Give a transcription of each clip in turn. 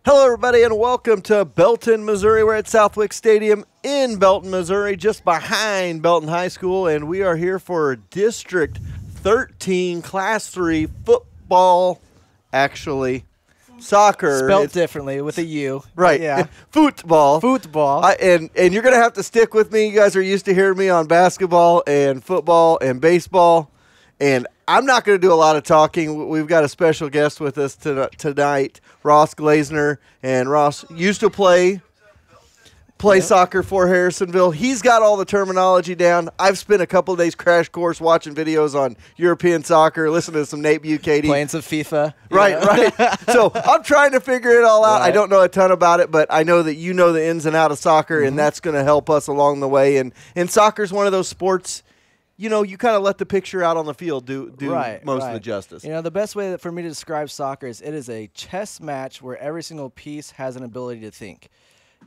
Hello, everybody, and welcome to Belton, Missouri. We're at Southwick Stadium in Belton, Missouri, just behind Belton High School, and we are here for District 13 Class 3 football, soccer. Spelled differently with a U. Right. Yeah. Football. Football. And you're going to have to stick with me. You guys are used to hearing me on basketball and football and baseball, and I'm not going to do a lot of talking. We've got a special guest with us tonight, Ross Glazner. And Ross used to play soccer for Harrisonville. He's got all the terminology down. I've spent a couple of days crash course watching videos on European soccer, listening to some Nate Bukaty. Playing some FIFA. Right. So I'm trying to figure it all out. Right. I don't know a ton about it, but I know that you know the ins and outs of soccer, and that's going to help us along the way. And soccer's one of those sports, you know, you kind of let the picture out on the field do most of the justice. You know, the best way for me to describe soccer is it is a chess match where every single piece has an ability to think.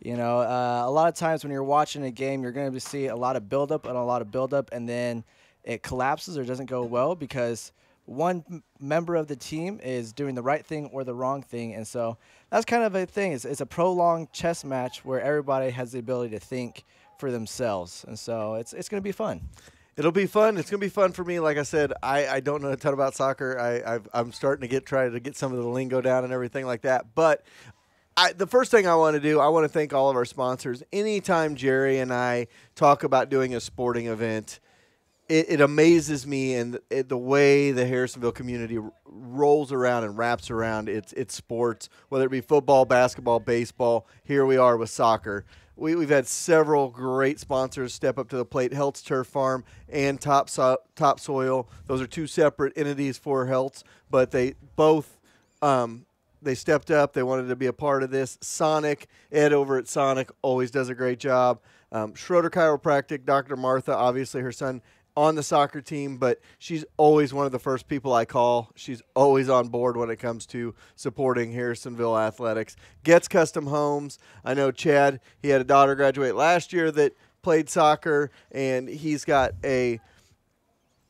You know, a lot of times when you're watching a game, you're going to see a lot of buildup and then it collapses or doesn't go well because one member of the team is doing the right thing or the wrong thing. And so that's kind of a thing. It's a prolonged chess match where everybody has the ability to think for themselves. And so it's going to be fun. It'll be fun. It's going to be fun for me. Like I said, I don't know a ton about soccer. I'm starting to try to get some of the lingo down and everything like that. But the first thing I want to do, I want to thank all of our sponsors. Anytime Jerry and I talk about doing a sporting event, it amazes me and the way the Harrisonville community rolls around and wraps around its sports, whether it be football, basketball, baseball. Here we are with soccer. We've had several great sponsors step up to the plate, Heltz Turf Farm and Topsoil. Those are two separate entities for Heltz, but they both they stepped up. They wanted to be a part of this. Sonic, Ed over at Sonic always does a great job. Schroeder Chiropractic, Dr. Martha, obviously her son on the soccer team, but she's always one of the first people I call. She's always on board when it comes to supporting Harrisonville athletics. Gets Custom Homes. I know Chad, he had a daughter graduate last year that played soccer, and he's got a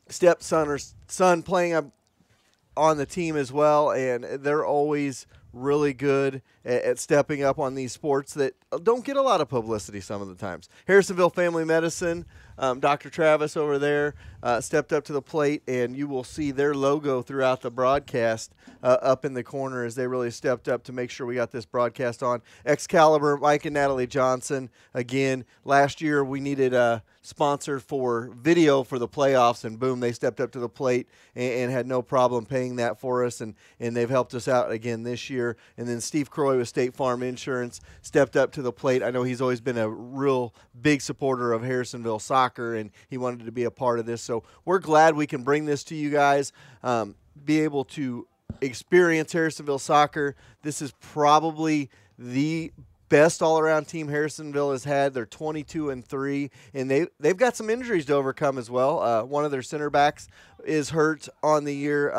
stepson or son playing on the team as well, and they're always really good at stepping up on these sports that don't get a lot of publicity some of the times. Harrisonville Family Medicine, Dr. Travis over there stepped up to the plate, and you will see their logo throughout the broadcast up in the corner as they really stepped up to make sure we got this broadcast on. Excalibur, Mike and Natalie Johnson. Again, last year we needed a sponsor for video for the playoffs, and boom, they stepped up to the plate and had no problem paying that for us, and they've helped us out again this year. And then Steve Croy with State Farm Insurance stepped up to the plate. I know he's always been a real big supporter of Harrisonville soccer, and he wanted to be a part of this. So we're glad we can bring this to you guys, be able to experience Harrisonville soccer. This is probably the best all-around team Harrisonville has had. They're 22-3, and they've got some injuries to overcome as well. One of their center backs is hurt on the year,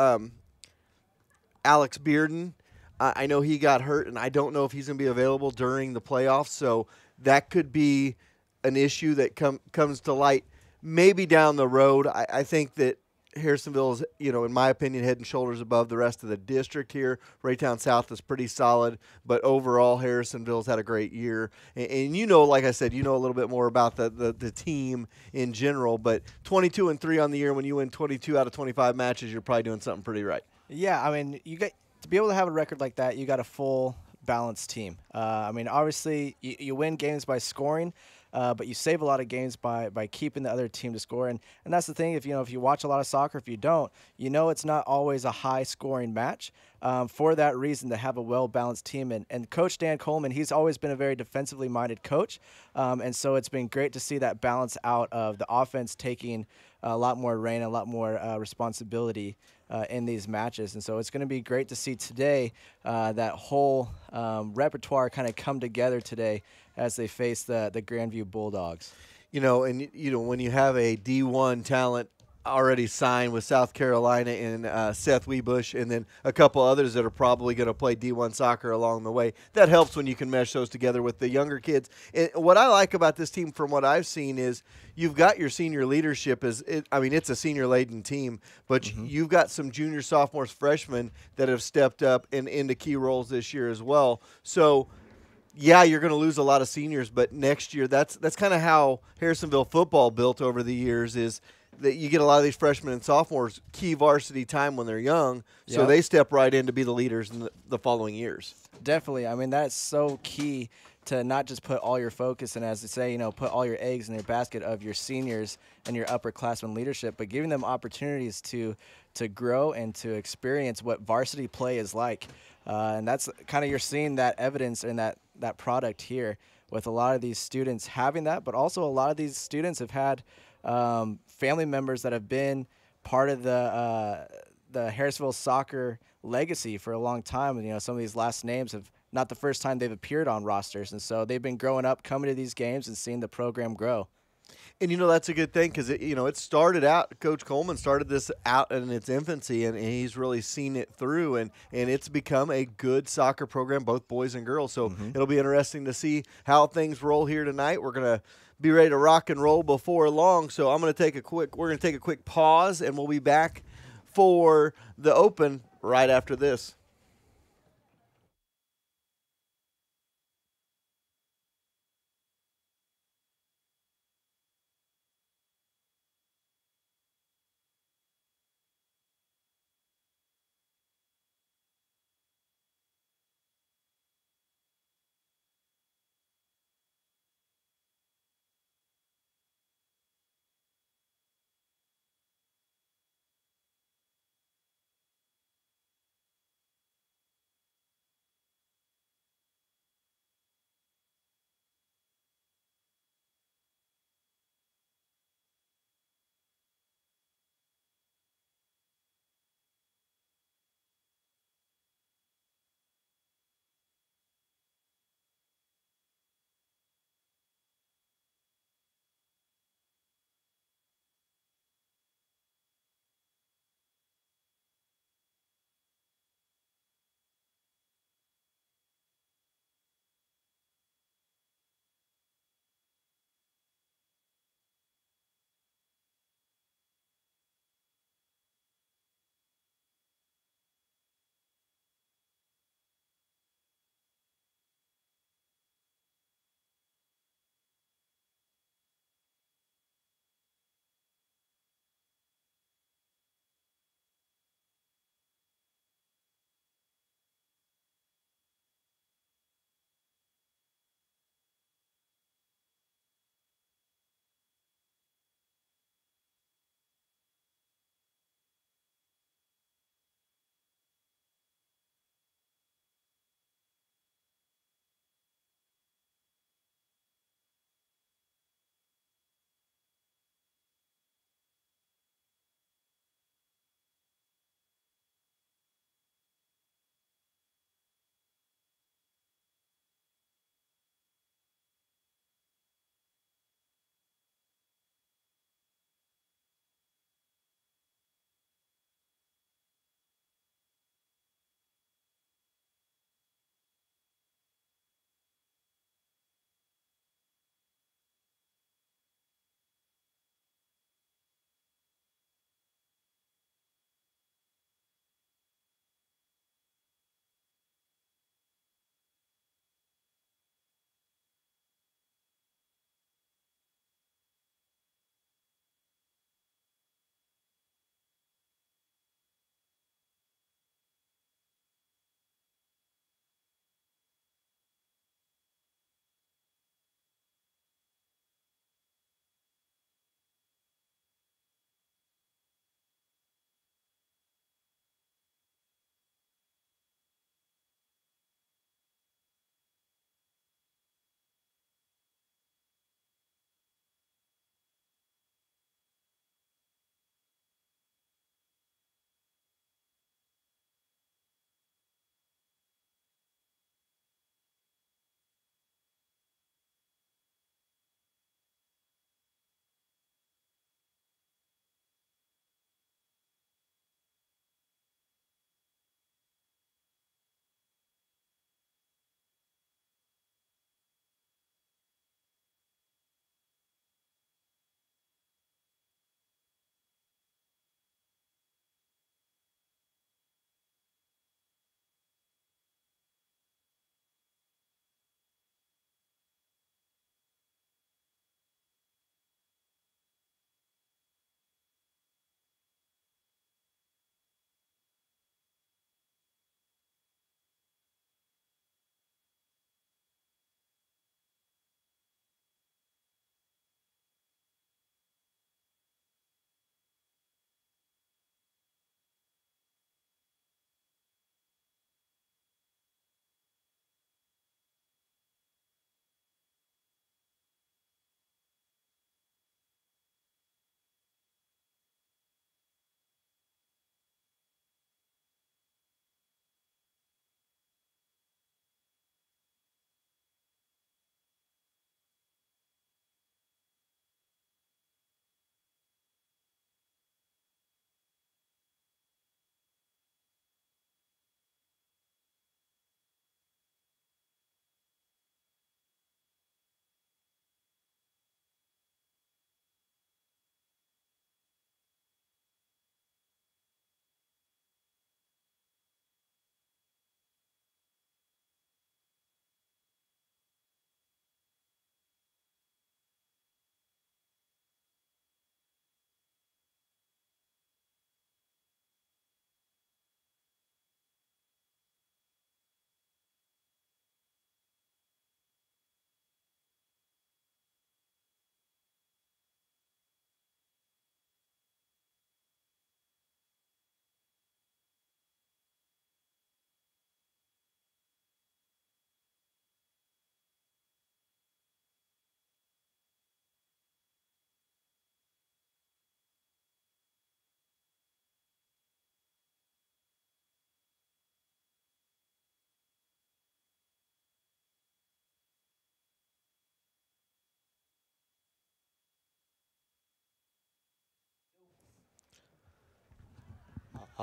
Alex Bearden. I know he got hurt, and I don't know if he's going to be available during the playoffs, so that could be an issue that comes to light maybe down the road. I think that Harrisonville is, in my opinion, head and shoulders above the rest of the district here. Raytown South is pretty solid, but overall Harrisonville's had a great year. And like I said, a little bit more about the team in general, but 22-3 on the year, when you win 22 out of 25 matches, you're probably doing something pretty right. Yeah, I mean, to be able to have a record like that, you got a full balanced team. Obviously, you win games by scoring, but you save a lot of games by keeping the other team to score. And that's the thing. If you watch a lot of soccer, if you don't, it's not always a high-scoring match. For that reason, to have a well-balanced team. And Coach Dan Coleman, he's always been a very defensively minded coach. And so it's been great to see that balance out of the offense taking a lot more reign, a lot more responsibility in these matches. And so it's going to be great to see today that whole repertoire kind of come together today as they face the Grandview Bulldogs. When you have a D1 talent already signed with South Carolina in Seth Webush, and then a couple others that are probably going to play D1 soccer along the way. That helps when you can mesh those together with the younger kids. And what I like about this team, from what I've seen, is you've got your senior leadership. It's a senior-laden team, but you've got some junior, sophomores, freshmen that have stepped up and into key roles this year as well. So yeah, you're going to lose a lot of seniors, but next year, that's kind of how Harrisonville football built over the years, is that you get a lot of these freshmen and sophomores key varsity time when they're young, so Yep. they step right in to be the leaders in the following years. Definitely. I mean, that's so key to not just put all your focus and, as they say, put all your eggs in your basket of your seniors and your upperclassmen leadership, but giving them opportunities to grow and to experience what varsity play is like. And that's kind of, you're seeing that evidence and that product here with a lot of these students having that, but also a lot of these students have had family members that have been part of the Harrisville soccer legacy for a long time. And, some of these last names have not the first time they've appeared on rosters. And so they've been growing up, coming to these games and seeing the program grow. And that's a good thing, because it started out. Coach Coleman started this out in its infancy, and he's really seen it through, and it's become a good soccer program, both boys and girls. So it'll be interesting to see how things roll here tonight. We're gonna be ready to rock and roll before long. So we're gonna take a quick pause, and we'll be back for the open right after this.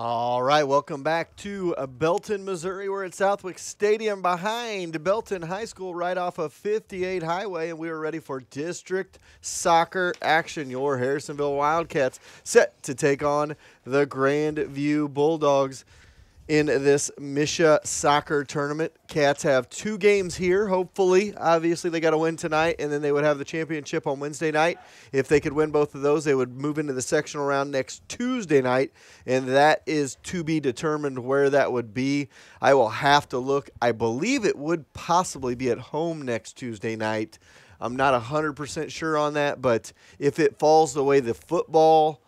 All right, welcome back to Belton, Missouri. We're at Southwick Stadium behind Belton High School right off of 58 Highway, and we are ready for district soccer action. Your Harrisonville Wildcats set to take on the Grandview Bulldogs in this Misha soccer tournament. Cats have 2 games here, hopefully. Obviously, they got to win tonight, and then they would have the championship on Wednesday night. If they could win both of those, they would move into the sectional round next Tuesday night, and that is to be determined where that would be. I will have to look. I believe it would possibly be at home next Tuesday night. I'm not 100% sure on that, but if it falls the way the football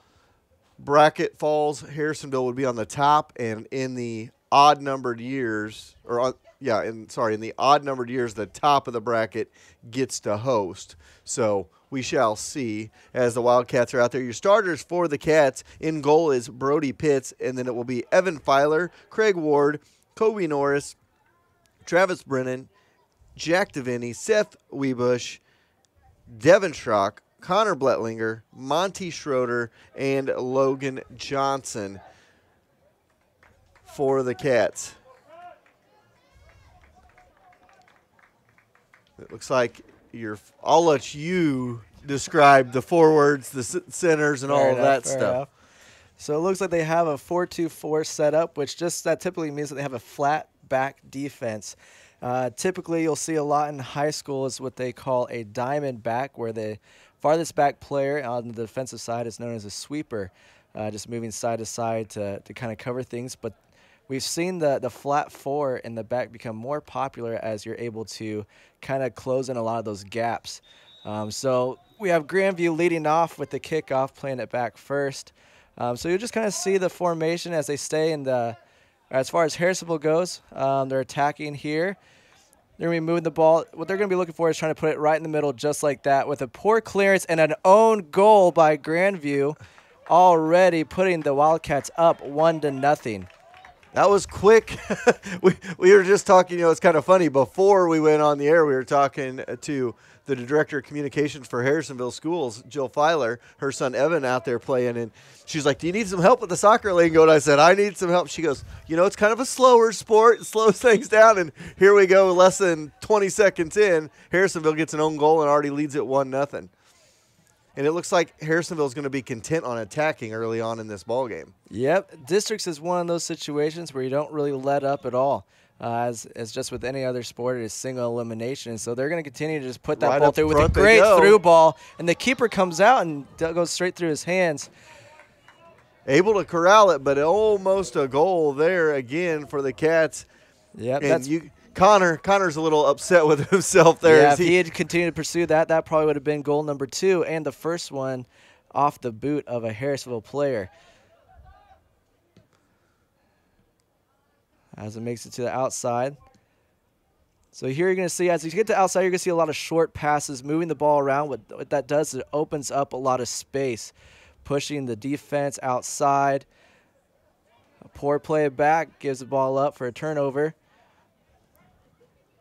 bracket falls, Harrisonville would be on the top, and in the odd numbered years, in the odd numbered years, the top of the bracket gets to host. So we shall see as the Wildcats are out there. Your starters for the Cats in goal is Brody Pitts, and then it will be Evan Filer, Craig Ward, Kobe Norris, Travis Brennan, Jack DeVinny, Seth Webush, Devin Schrock, Connor Bletlinger, Monty Schroeder, and Logan Johnson for the Cats. It looks like I'll let you describe the forwards, the centers, and all of that stuff. So it looks like they have a 4-2-4 setup, which that typically means that they have a flat back defense. Typically, you'll see a lot in high school is what they call a diamond back, where the farthest back player on the defensive side is known as a sweeper, just moving side to side to kind of cover things. But we've seen the flat 4 in the back become more popular as you're able to kind of close in a lot of those gaps. So we have Grandview leading off with the kickoff, playing it back first. So you'll just kind of see the formation as they stay in the – as far as Harrisonville goes, they're attacking here. They're going to be moving the ball. What they're going to be looking for is trying to put it right in the middle just like that with a poor clearance and an own goal by Grandview, already putting the Wildcats up 1-0. That was quick. we were just talking, it's kind of funny. Before we went on the air, we were talking to the Director of Communications for Harrisonville Schools, Jill Filer, her son Evan out there playing, and she's like, do you need some help with the soccer lingo? And I said, I need some help. She goes, it's kind of a slower sport. It slows things down, and here we go, less than 20 seconds in, Harrisonville gets an own goal and already leads it 1-0. And it looks like Harrisonville is going to be content on attacking early on in this ball game. Yep, districts is one of those situations where you don't really let up at all. As just with any other sport, it is single elimination. So they're going to continue to just put that ball through with a great through ball. And the keeper comes out and goes straight through his hands. Able to corral it, but almost a goal there again for the Cats. Yep, and Connor's a little upset with himself there. Yeah, if he had continued to pursue that probably would have been goal number 2 and the first one off the boot of a Harrisonville player. As it makes it to the outside. So here you're going to see, as you get to the outside, you're going to see a lot of short passes, moving the ball around. What that does is it opens up a lot of space, pushing the defense outside. A poor play back, gives the ball up for a turnover.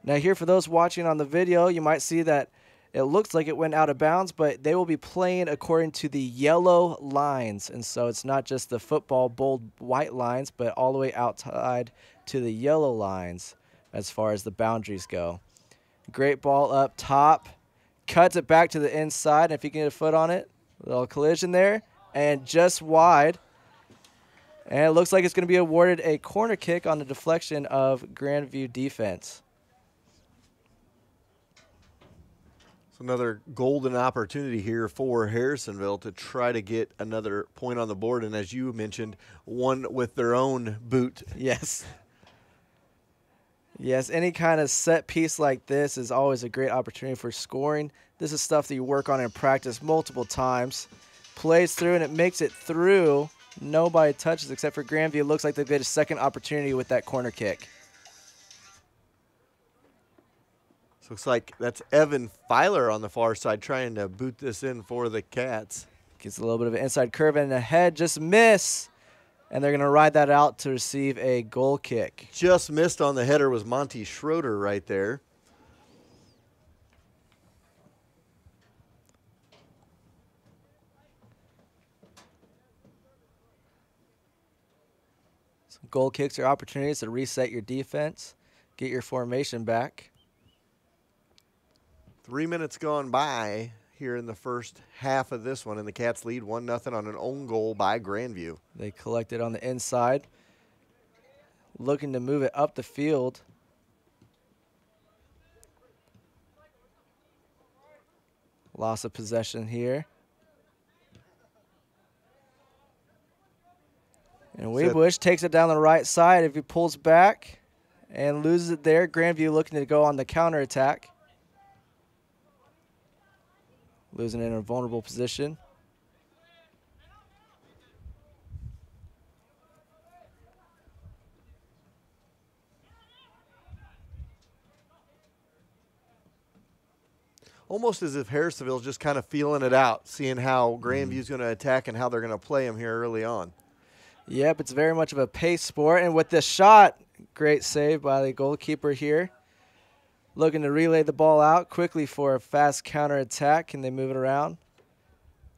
Now here, for those watching on the video, you might see that it looks like it went out of bounds, but they will be playing according to the yellow lines. And so it's not just the football bold white lines, but all the way outside to the yellow lines as far as the boundaries go. Great ball up top. Cuts it back to the inside, and if you can get a foot on it, a little collision there, and just wide. And it looks like it's going to be awarded a corner kick on the deflection of Grandview defense. Another golden opportunity here for Harrisonville to try to get another point on the board, and as you mentioned, one with their own boot. Yes. Yes, any kind of set piece like this is always a great opportunity for scoring. This is stuff that you work on in practice multiple times. Plays through, and it makes it through. Nobody touches except for Grandview. It looks like they've got a second opportunity with that corner kick. Looks like that's Evan Filer on the far side trying to boot this in for the Cats. Gets a little bit of an inside curve and a head, just miss. And they're going to ride that out to receive a goal kick. Just missed on the header was Monty Schroeder right there. So goal kicks are opportunities to reset your defense, get your formation back. 3 minutes gone by here in the first half of this one, and the Cats lead 1-0 on an own goal by Grandview. They collected on the inside, looking to move it up the field. Loss of possession here. And Weebush takes it down the right side. If he pulls back and loses it there, Grandview looking to go on the counterattack. Losing it in a vulnerable position. Almost as if Harrisonville's just kind of feeling it out, seeing how Grandview's going to attack and how they're going to play him here early on. Yep, it's very much of a pace sport. And with this shot, great save by the goalkeeper here. Looking to relay the ball out quickly for a fast counterattack. Can they move it around?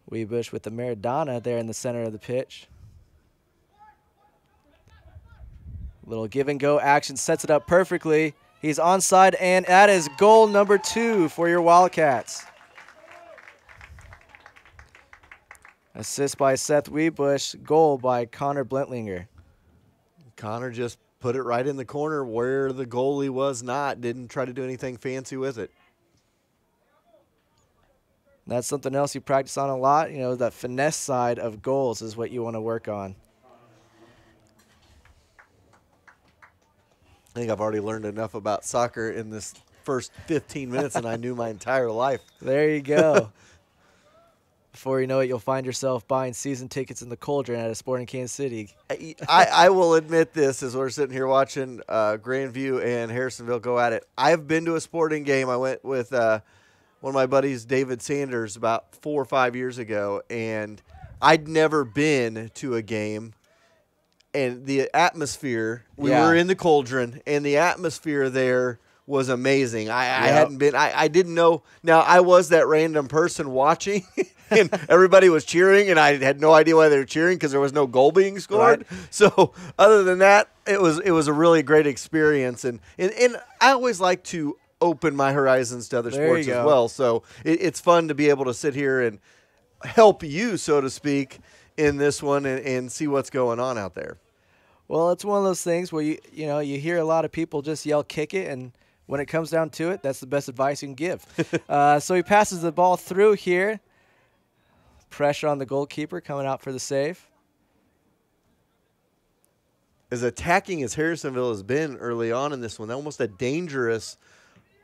Weebush with the Maradona there in the center of the pitch. Little give and go action, sets it up perfectly. He's onside, and that is goal number 2 for your Wildcats. Assist by Seth Weebush, goal by Connor Blentlinger. Connor just put it right in the corner where the goalie was not, didn't try to do anything fancy with it. That's something else you practice on a lot. You know, that finesse side of goals is what you want to work on. I think I've already learned enough about soccer in this first 15 minutes than I knew my entire life. There you go. Before you know it, you'll find yourself buying season tickets in the Cauldron at a Sporting Kansas City. I will admit this as we're sitting here watching Grandview and Harrisonville go at it. I've been to a sporting game. I went with one of my buddies, David Sanders, about 4 or 5 years ago, and I'd never been to a game. And the atmosphere, we were in the Cauldron, and the atmosphere there was amazing. I hadn't been, I didn't know. Now, I was that random person watching, and everybody was cheering, and I had no idea why they were cheering because there was no goal being scored. Right. So, other than that, it was a really great experience. And I always like to open my horizons to other sports as well. So, it's fun to be able to sit here and help you, so to speak, in this one and see what's going on out there. Well, it's one of those things where you hear a lot of people just yell kick it, and when it comes down to it, that's the best advice you can give. So he passes the ball through here. Pressure on the goalkeeper coming out for the save. As attacking as Harrisonville has been early on in this one, almost a dangerous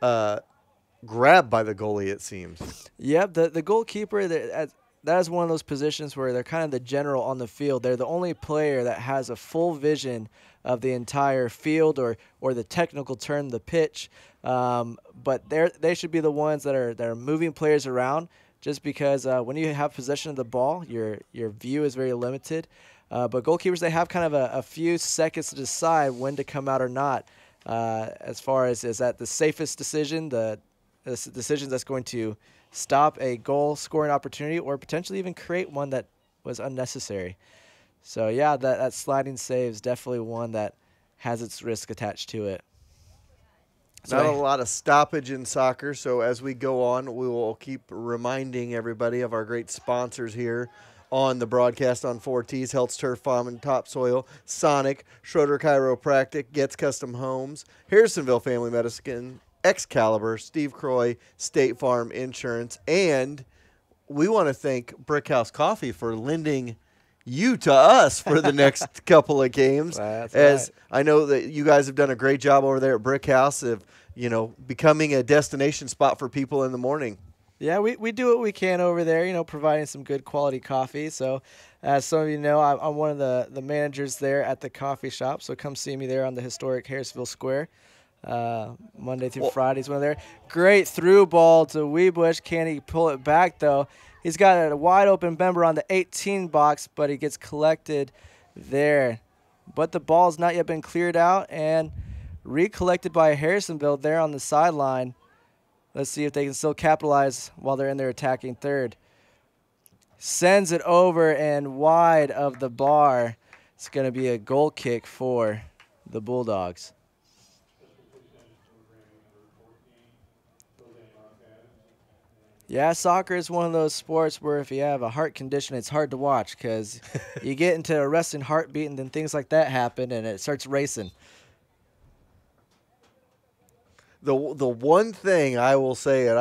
grab by the goalie, it seems. Yep, the goalkeeper, that is one of those positions where they're kind of the general on the field. They're the only player that has a full vision of the entire field or the technical term, the pitch. But they should be the ones that are moving players around, just because when you have possession of the ball, your view is very limited. But goalkeepers, they have kind of a few seconds to decide when to come out or not. As far as is that the safest decision, the decision that's going to stop a goal-scoring opportunity or potentially even create one that was unnecessary. So, yeah, that sliding save is definitely one that has its risk attached to it. Not a lot of stoppage in soccer, so as we go on, we will keep reminding everybody of our great sponsors here on the broadcast on 4Ts, Health's Turf Farm and Topsoil, Sonic, Schroeder Chiropractic, Getz Custom Homes, Harrisonville Family Medicine, Excalibur, Steve Croy, State Farm Insurance, and we want to thank Brickhouse Coffee for lending you to us for the next couple of games. That's as right. I know that you guys have done a great job over there at Brickhouse of, becoming a destination spot for people in the morning. Yeah, we do what we can over there, providing some good quality coffee. So as some of you know, I'm one of the managers there at the coffee shop, so come see me there on the historic Harrisonville Square. Monday through Fridays when they're there. Great through ball to Weebush. Can he pull it back, though? He's got a wide open member on the 18 box, but he gets collected there. But the ball's not yet been cleared out and recollected by Harrisonville there on the sideline. Let's see if they can still capitalize while they're in their attacking third. Sends it over and wide of the bar It's going to be a goal kick for the Bulldogs. Yeah, soccer is one of those sports where if you have a heart condition, it's hard to watch because you get into a resting heartbeat and then things like that happen and it starts racing. The one thing I will say, and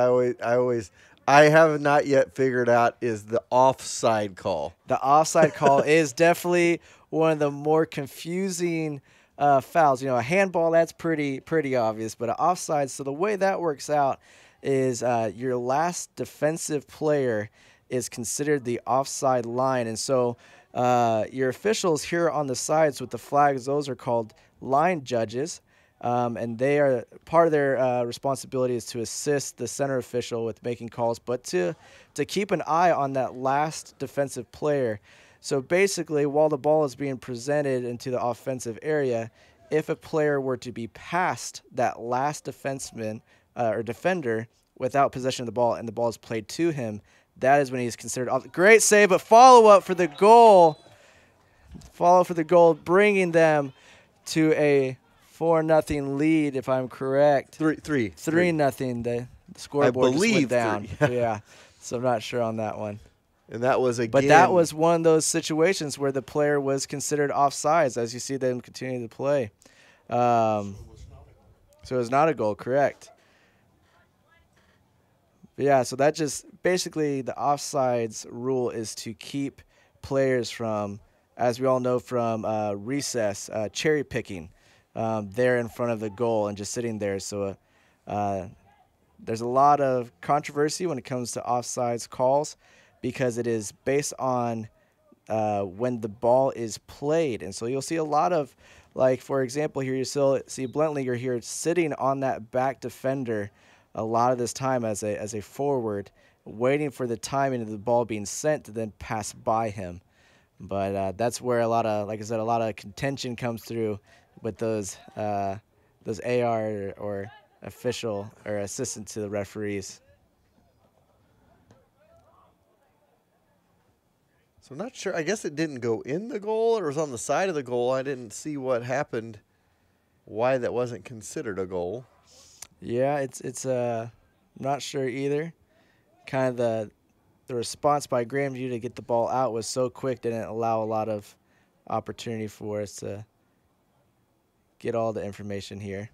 I have not yet figured out, is the offside call. The offside call is definitely one of the more confusing fouls. You know, a handball, that's pretty obvious, but an offside, so the way that works out is your last defensive player is considered the offside line. And so your officials here on the sides with the flags, those are called line judges. And they are part of their responsibility is to assist the center official with making calls, but to keep an eye on that last defensive player. So basically, while the ball is being presented into the offensive area, if a player were to be past that last defenseman or defender without possession of the ball and the ball is played to him, that is when he's considered off. Great save, but follow-up for the goal. Follow-up for the goal, bringing them to a 4-0 lead, if I'm correct. 3-0. The scoreboard just went down. Yeah, so I'm not sure on that one. And that was again. But that was one of those situations where the player was considered offsides, as you see them continue to play. So it was not a goal, correct? But yeah, so that just basically the offsides rule is to keep players from, as we all know from recess, cherry picking. There in front of the goal and just sitting there. So there's a lot of controversy when it comes to offsides calls because it is based on when the ball is played. And so you'll see a lot of, like, for example, here you still see Blentlinger here sitting on that back defender a lot of this time as a forward, waiting for the timing of the ball being sent to then pass by him. But that's where a lot of, like I said, a lot of contention comes through with those AR or official or assistant to the referees. So I'm not sure. I guess it didn't go in the goal or it was on the side of the goal. I didn't see what happened, why that wasn't considered a goal. Yeah, it's not sure either. Kind of the response by Grandview to get the ball out was so quick, didn't allow a lot of opportunity for us to get all the information here.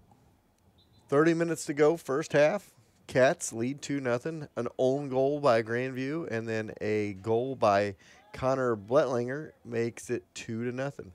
30 minutes to go, first half. Cats lead 2-0. An own goal by Grandview, and then a goal by Connor Blentlinger makes it 2-0.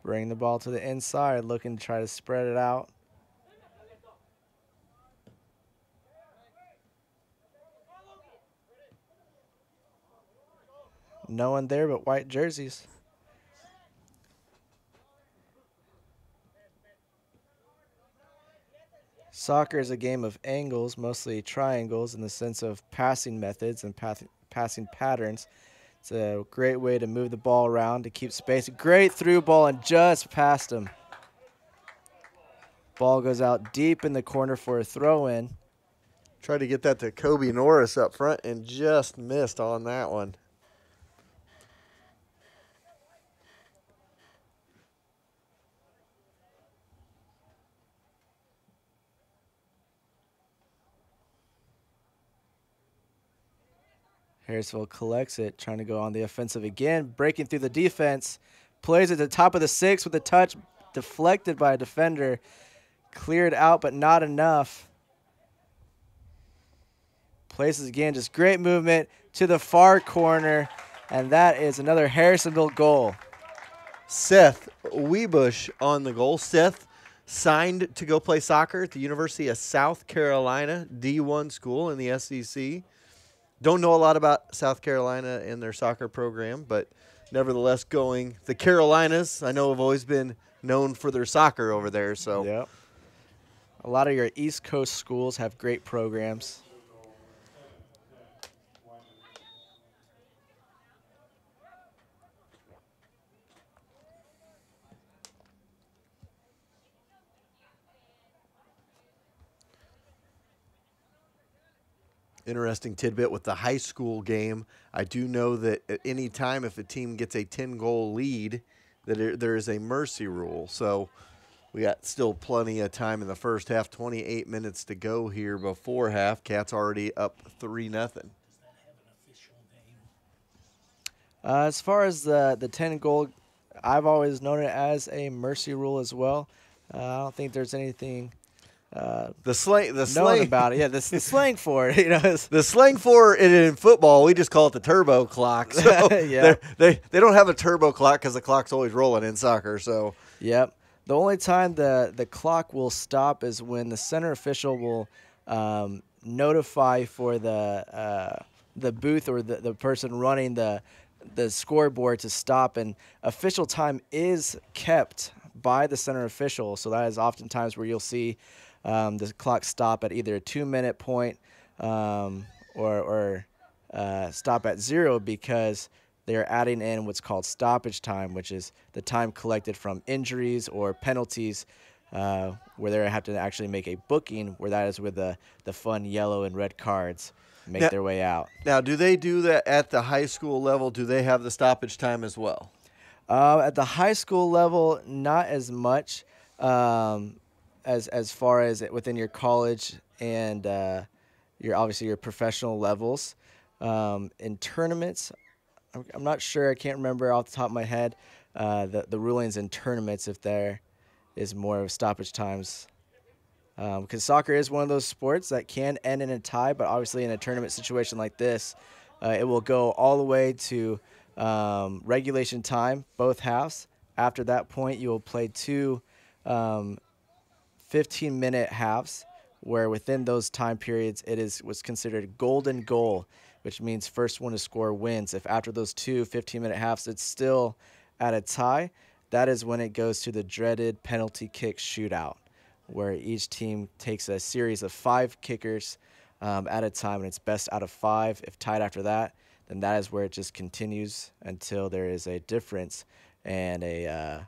Bring the ball to the inside, looking to try to spread it out. No one there but white jerseys. Soccer is a game of angles, mostly triangles in the sense of passing methods and passing patterns. It's a great way to move the ball around, to keep space. Great through ball and just past him. Ball goes out deep in the corner for a throw-in. Tried to get that to Kobe Norris up front and just missed on that one. Harrisonville collects it, trying to go on the offensive again, breaking through the defense. Plays at the top of the 6 with a touch, deflected by a defender. Cleared out, but not enough. Places again, just great movement to the far corner, and that is another Harrisonville goal. Seth Weebush on the goal. Seth signed to go play soccer at the University of South Carolina, D1 school in the SEC. Don't know a lot about South Carolina and their soccer program, but nevertheless going. The Carolinas, I know, have always been known for their soccer over there. So, yep. A lot of your East Coast schools have great programs. Interesting tidbit with the high school game. I do know that at any time if a team gets a 10-goal lead, that there is a mercy rule. So we got still plenty of time in the first half. 28 minutes to go here before half. Cats already up 3-0. As far as the 10 goal, I've always known it as a mercy rule as well. I don't think there's anything The slang known about it. Yeah, the slang for it. The slang for it in football, we just call it the turbo clock. So Yeah. they don't have a turbo clock because the clock's always rolling in soccer. So Yep. The only time the clock will stop is when the center official will notify for the booth or the person running the scoreboard to stop, and official time is kept by the center official. So that is oftentimes where you'll see the clock stop at either a 2-minute point or stop at 0, because they're adding in what's called stoppage time, which is the time collected from injuries or penalties, where they have to actually make a booking, where that is where the fun yellow and red cards make their way out. now, do they do that at the high school level? Do they have the stoppage time as well? At the high school level, not as much as far as within your college and obviously your professional levels. In tournaments, I'm not sure. I can't remember off the top of my head the rulings in tournaments if there is more of stoppage times. Because soccer is one of those sports that can end in a tie, but obviously in a tournament situation like this, it will go all the way to regulation time, both halves. After that point, you will play two 15-minute halves, where within those time periods, it is what's considered golden goal, which means first one to score wins. If after those two 15-minute halves, it's still at a tie, that is when it goes to the dreaded penalty kick shootout, where each team takes a series of 5 kickers at a time, and it's best out of 5. If tied after that, then that is where it just continues until there is a difference and a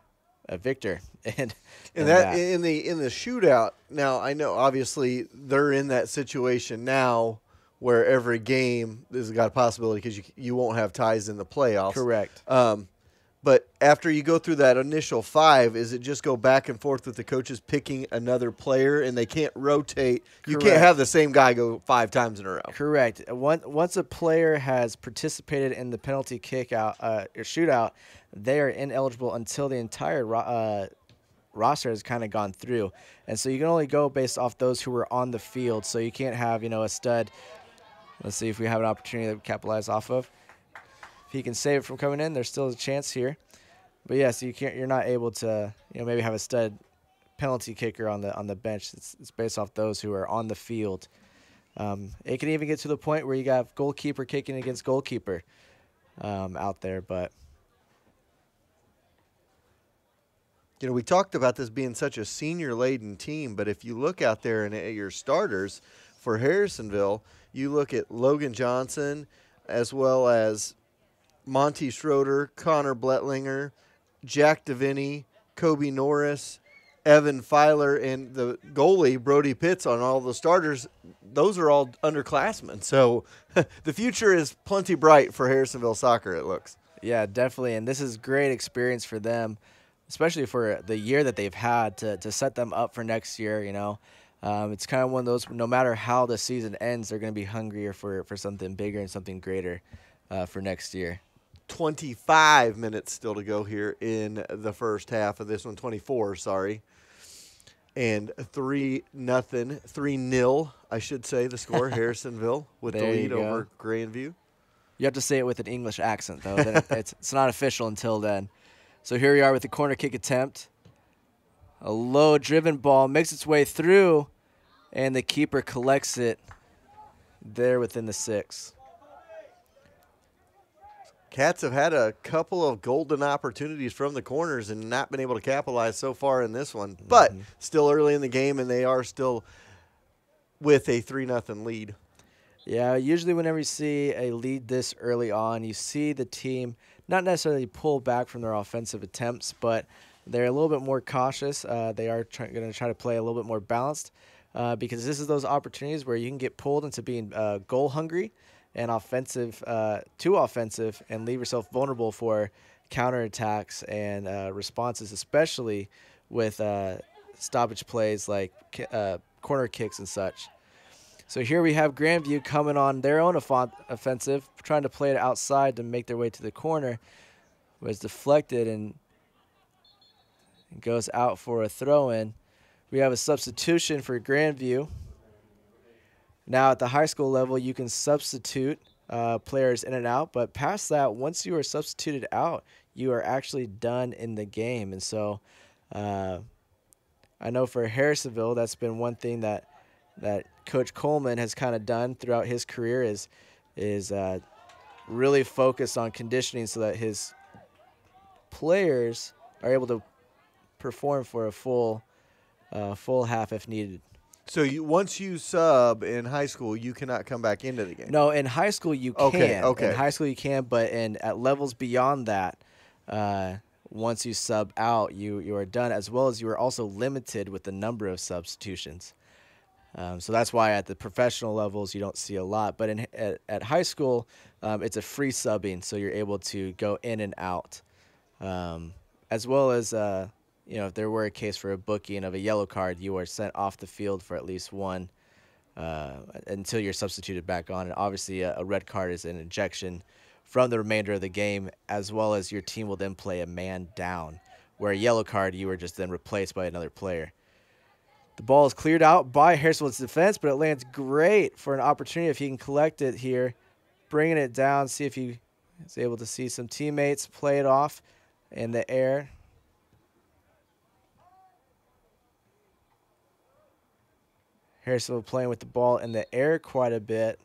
victor. And in the shootout, now I know obviously they're in that situation now where every game has got a possibility because you won't have ties in the playoffs. Correct. But after you go through that initial 5, is it just go back and forth with the coaches picking another player, and they can't rotate? You Correct. can't have the same guy go 5 times in a row. Correct. Once a player has participated in the penalty kick out or shootout, they are ineligible until the entire roster has kind of gone through. And so you can only go based off those who were on the field. So you can't have, a stud. Let's see if we have an opportunity to capitalize off of. If he can save it from coming in, there's still a chance here. But yeah, so you're not able to, maybe have a stud penalty kicker on the bench. It's based off those who are on the field. It can even get to the point where you got goalkeeper kicking against goalkeeper out there. But we talked about this being such a senior-laden team, but if you look out there and at your starters for Harrisonville, you look at Logan Johnson as well as Monty Schroeder, Connor Bletlinger, Jack DeVinny, Kobe Norris, Evan Filer, and the goalie, Brody Pitts, on all the starters. Those are all underclassmen. So the future is plenty bright for Harrisonville soccer, it looks. Yeah, definitely. And this is great experience for them, especially for the year that they've had to set them up for next year. It's kind of one of those, no matter how the season ends, they're going to be hungrier for something bigger and something greater for next year. 25 minutes still to go here in the first half of this one. 24, sorry. And 3-0, I should say, the score. Harrisonville with the lead over Grandview. You have to say it with an English accent, though. Then it's not official until then. So here we are with the corner kick attempt. A low-driven ball makes its way through, and the keeper collects it there within the 6. Cats have had a couple of golden opportunities from the corners and not been able to capitalize so far in this one. But still early in the game, and they are still with a 3-0 lead. Yeah, usually whenever you see a lead this early on, you see the team not necessarily pull back from their offensive attempts, but they're a little bit more cautious. They are going to try to play a little bit more balanced. because this is those opportunities where you can get pulled into being goal hungry and offensive, too offensive, and leave yourself vulnerable for counterattacks and responses, especially with stoppage plays like corner kicks and such. So here we have Grandview coming on their own offensive, trying to play it outside to make their way to the corner. Was deflected and goes out for a throw-in. We have a substitution for Grandview. Now at the high school level, you can substitute players in and out, but past that, once you are substituted out, you are actually done in the game. And so I know for Harrisonville, that's been one thing that Coach Coleman has kind of done throughout his career is really focus on conditioning so that his players are able to perform for a full half if needed. So once you sub in high school, you cannot come back into the game. No, in high school you can. Okay. In high school you can, but at levels beyond that, once you sub out, you are done. As well as you are also limited with the number of substitutions. So that's why at the professional levels you don't see a lot. But at high school, it's a free subbing, so you're able to go in and out, as well as if there were a case for a booking of a yellow card, you are sent off the field for at least one until you're substituted back on. And obviously a red card is an ejection from the remainder of the game, as well as your team will then play a man down, where a yellow card you are just then replaced by another player. The ball is cleared out by Harrisonville's defense, but it lands great for an opportunity if he can collect it here, bringing it down, see if he is able to see some teammates play it off in the air. Harrisonville playing with the ball in the air quite a bit.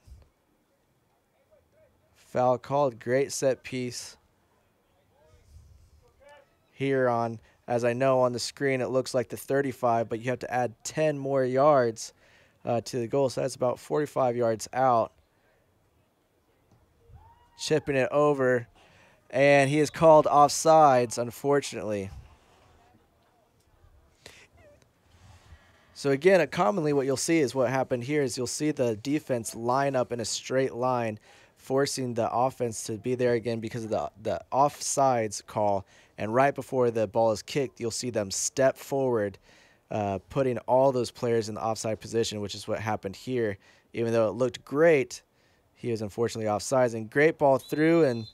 Foul called. Great set piece. Here on, as I know on the screen, it looks like the 35, but you have to add 10 more yards to the goal, so that's about 45 yards out. Chipping it over, and he is called offsides, unfortunately. So again, commonly what you'll see is what happened here is you'll see the defense line up in a straight line, forcing the offense to be there again because of the offsides call. And right before the ball is kicked, you'll see them step forward, putting all those players in the offside position, which is what happened here. Even though it looked great, he was unfortunately offsides. And great ball through, and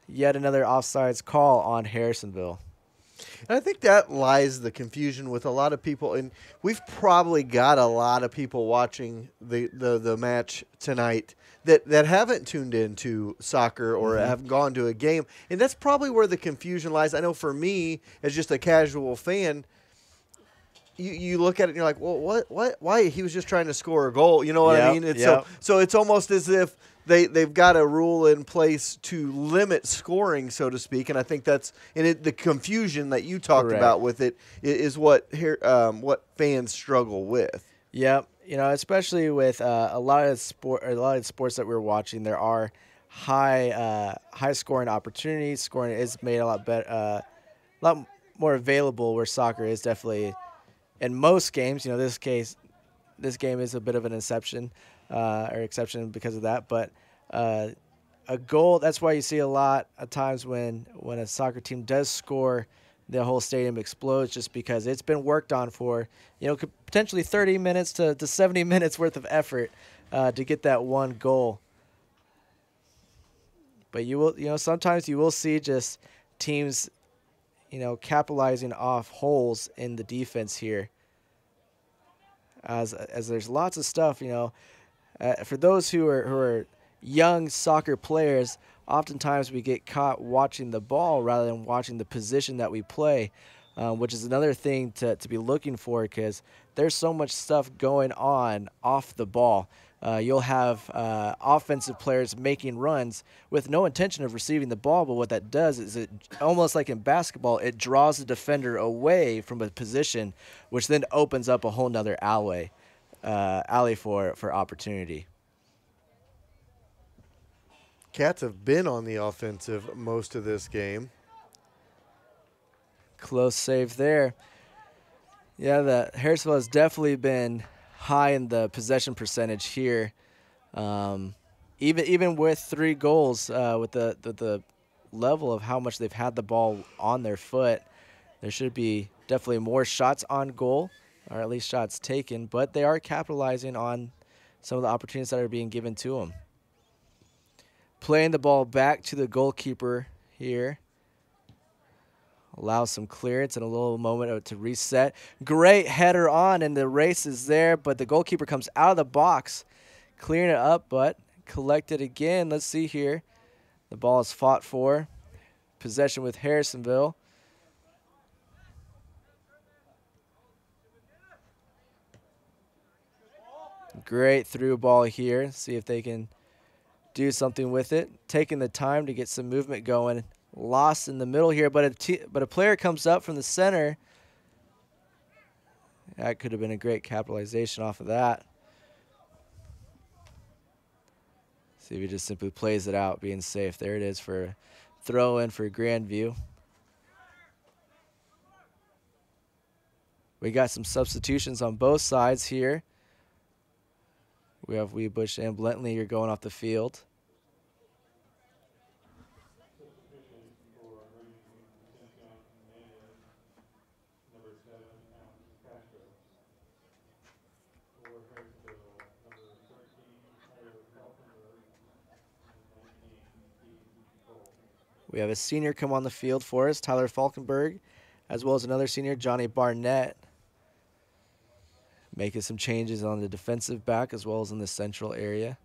yet another offsides call on Harrisonville. And I think that lies the confusion with a lot of people, and we've probably got a lot of people watching the match tonight that haven't tuned into soccer or have gone to a game, and that's probably where the confusion lies. I know for me, as just a casual fan, you look at it and you're like, well, what? Why? He was just trying to score a goal. You know what I mean? It's so it's almost as if they've got a rule in place to limit scoring, so to speak, and I think that's the confusion that you talked about with it is what fans struggle with. Yep, especially with a lot of sports that we're watching, there are high scoring opportunities. Scoring is made a lot better, a lot more available. Where soccer is definitely, in most games, this game is a bit of an exception because of that. But a goal, that's why you see a lot of times when a soccer team does score, the whole stadium explodes, just because it's been worked on for, potentially 30 minutes to 70 minutes worth of effort to get that one goal. But you will, sometimes you will see just teams, capitalizing off holes in the defense here. As there's lots of stuff, for those who are young soccer players, oftentimes we get caught watching the ball rather than watching the position that we play, which is another thing to be looking for, because there's so much stuff going on off the ball. You'll have offensive players making runs with no intention of receiving the ball, but what that does is it, almost like in basketball, it draws the defender away from a position, which then opens up a whole nother alley for opportunity. Cats have been on the offensive most of this game. Close save there. Yeah, the Harrisonville has definitely been high in the possession percentage here. Even with 3 goals, with the level of how much they've had the ball on their foot, there should be definitely more shots on goal, or at least shots taken, but they are capitalizing on some of the opportunities that are being given to them. Playing the ball back to the goalkeeper here. Allows some clearance and a little moment to reset. Great header on, and the race is there, but the goalkeeper comes out of the box, clearing it up, but collected again. Let's see here. The ball is fought for. Possession with Harrisonville. Great through ball here. See if they can do something with it. Taking the time to get some movement going. Lost in the middle here, but a player comes up from the center. That could have been a great capitalization off of that. See if he just simply plays it out, being safe. There it is for a throw in for Grandview. We got some substitutions on both sides here. We have Weebush and Blentley are going off the field. We have a senior come on the field for us, Tyler Falkenberg, as well as another senior, Johnny Barnett. Making some changes on the defensive back as well as in the central area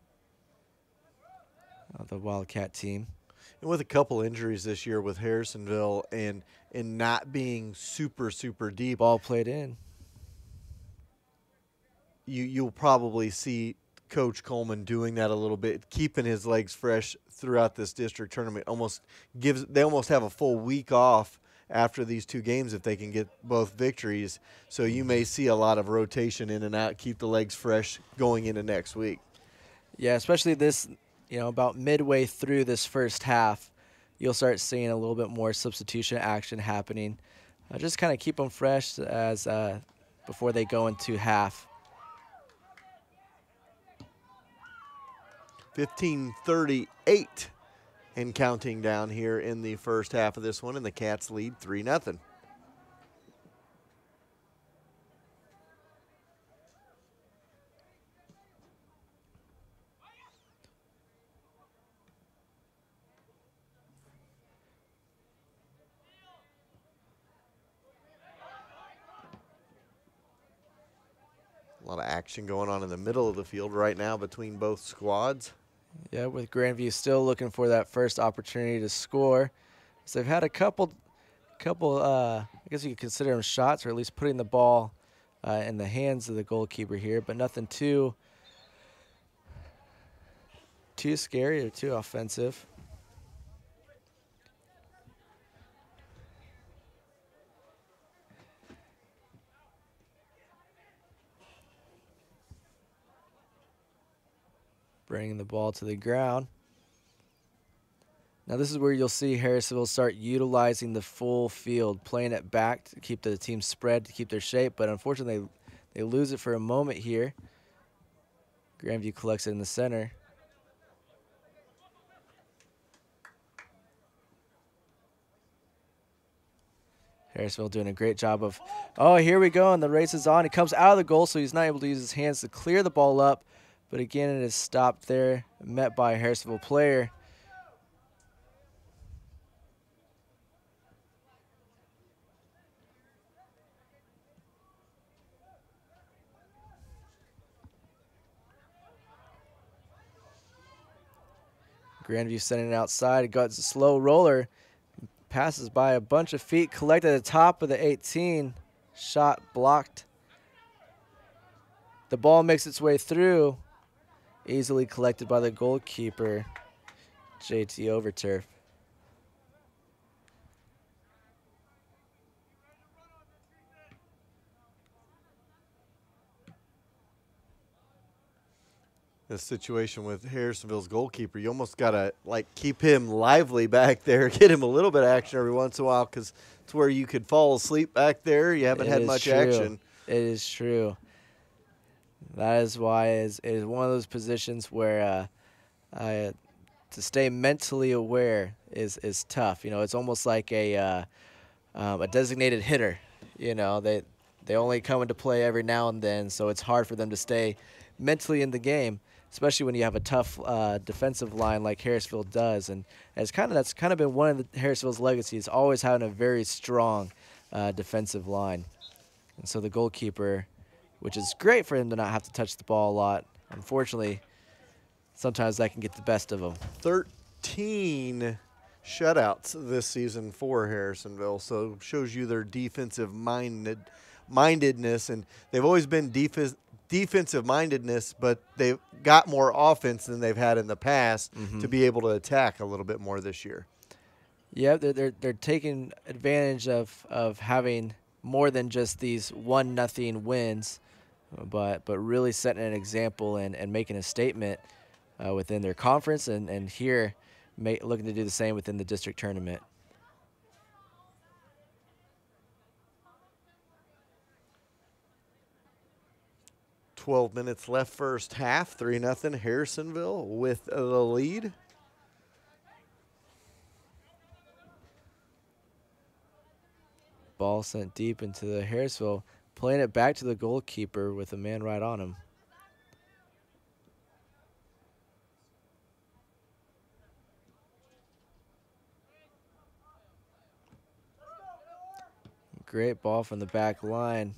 of the Wildcat team. And with a couple injuries this year with Harrisonville and not being super deep, Ball played in. You'll probably see Coach Coleman doing that a little bit, keeping his legs fresh throughout this district tournament. They almost have a full week off after these 2 games if they can get both victories. So you may see a lot of rotation in and out, keep the legs fresh going into next week. Yeah, especially this, about midway through this first half, you'll start seeing a little bit more substitution action happening. Just kind of keep them fresh as before they go into half. 15:38 and counting down here in the first half of this one, and the Cats lead 3-0. A lot of action going on in the middle of the field right now between both squads. Yeah, with Grandview still looking for that first opportunity to score. So they've had a couple, I guess you could consider them shots, or at least putting the ball in the hands of the goalkeeper here, but nothing too scary or too offensive. Bringing the ball to the ground. Now this is where you'll see Harrisonville start utilizing the full field, playing it back to keep the team spread, to keep their shape, but unfortunately they lose it for a moment here. Grandview collects it in the center. Harrisonville doing a great job of, oh, here we go, and the race is on. He comes out of the goal, so he's not able to use his hands to clear the ball up. But again, it is stopped there, met by a Harrisonville player. Grandview sending it outside. It got a slow roller. Passes by a bunch of feet, collected at the top of the 18. Shot blocked. The ball makes its way through. Easily collected by the goalkeeper, JT Overturf. This situation with Harrisonville's goalkeeper, you almost got to keep him lively back there, get him a little bit of action every once in a while, because it's where you could fall asleep back there. You haven't had much action. It is true. That is why is one of those positions where to stay mentally aware is tough. You know, it's almost like a designated hitter. You know, they only come into play every now and then, so it's hard for them to stay mentally in the game, especially when you have a tough defensive line like Harrisonville does. And that's kind of been one of Harrisonville's legacies, always having a very strong defensive line. And so the goalkeeper, which is great for him to not have to touch the ball a lot. Unfortunately, sometimes that can get the best of him. 13 shutouts this season for Harrisonville, so shows you their defensive mindedness, and they've always been defensive mindedness, but they've got more offense than they've had in the past to be able to attack a little bit more this year. Yeah, they're taking advantage of having more than just these 1-0 wins, but really setting an example and making a statement within their conference and here looking to do the same within the district tournament. "12 minutes left first half, 3-0 Harrisonville with the lead. Ball sent deep into the Harrisville, playing it back to the goalkeeper with a man right on him. Great ball from the back line.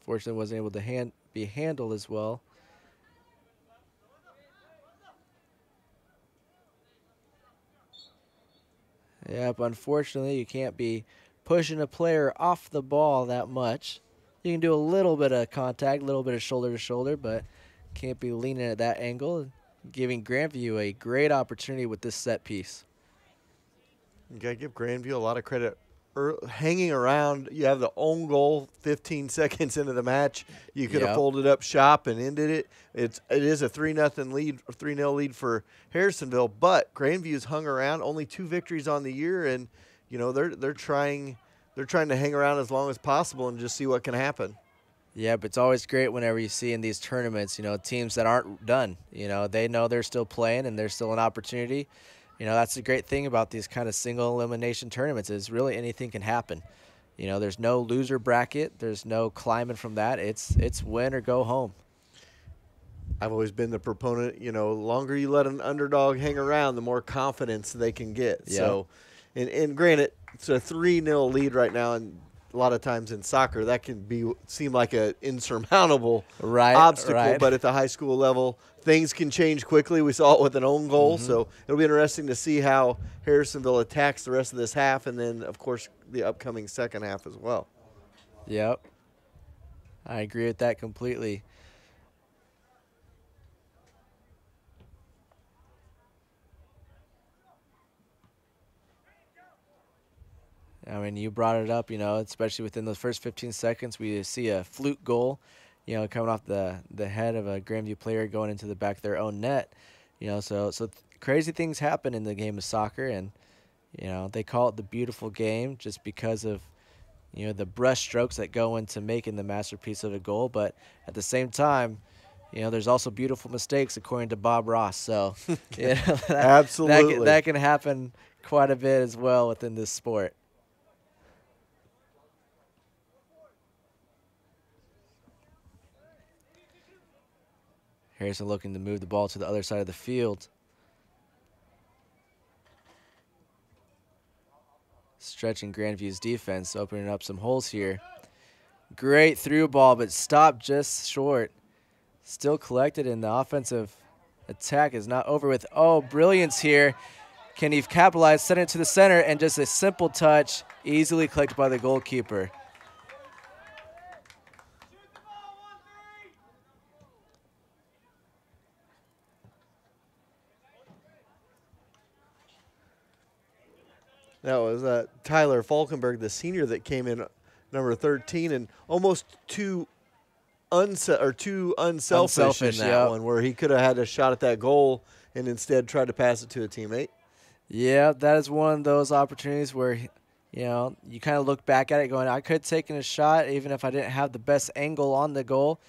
Fortunately, wasn't able to be handled as well. Yeah, but unfortunately, you can't be pushing a player off the ball that much. You can do a little bit of contact, a little bit of shoulder to shoulder, but can't be leaning at that angle, giving Grandview a great opportunity with this set piece. You got to give Grandview a lot of credit. Hanging around, you have the own goal 15 seconds into the match. You could have folded up shop and ended it. It is a 3-0 lead, 3-0 lead for Harrisonville, but Grandview's hung around, only 2 victories on the year, and you know they're trying to hang around as long as possible and just see what can happen. Yeah, but it's always great whenever you see in these tournaments, you know, teams that aren't done. You know, they know they're still playing and there's still an opportunity. You know, that's the great thing about these kind of single elimination tournaments is really anything can happen. You know, there's no loser bracket. There's no climbing from that. It's win or go home. I've always been the proponent, you know, the longer you let an underdog hang around, the more confidence they can get. Yeah. So, and granted, it's a 3-0 lead right now, and a lot of times in soccer that can seem like an insurmountable obstacle. But at the high school level, things can change quickly. We saw it with an own goal, so it'll be interesting to see how Harrisonville attacks the rest of this half, and then, of course, the upcoming second half as well. Yep. I agree with that completely. I mean, you brought it up, you know, especially within those first 15 seconds, we see a fluke goal, you know, coming off the head of a Grandview player going into the back of their own net. You know, so crazy things happen in the game of soccer, and, you know, they call it the beautiful game just because of, you know, the brush strokes that go into making the masterpiece of a goal. But at the same time, you know, there's also beautiful mistakes, according to Bob Ross. So, you know, Absolutely. that can happen quite a bit as well within this sport. Harrison looking to move the ball to the other side of the field. Stretching Grandview's defense, opening up some holes here. Great through ball, but stopped just short. Still collected, and the offensive attack is not over with. Oh, brilliance here. Can he capitalize, send it to the center, and just a simple touch, easily collected by the goalkeeper. That was Tyler Falkenberg, the senior that came in number 13, and almost too unselfish in that one, where he could have had a shot at that goal and instead tried to pass it to a teammate. Yeah, that is one of those opportunities where, you know, you kind of look back at it going, I could have taken a shot even if I didn't have the best angle on the goal.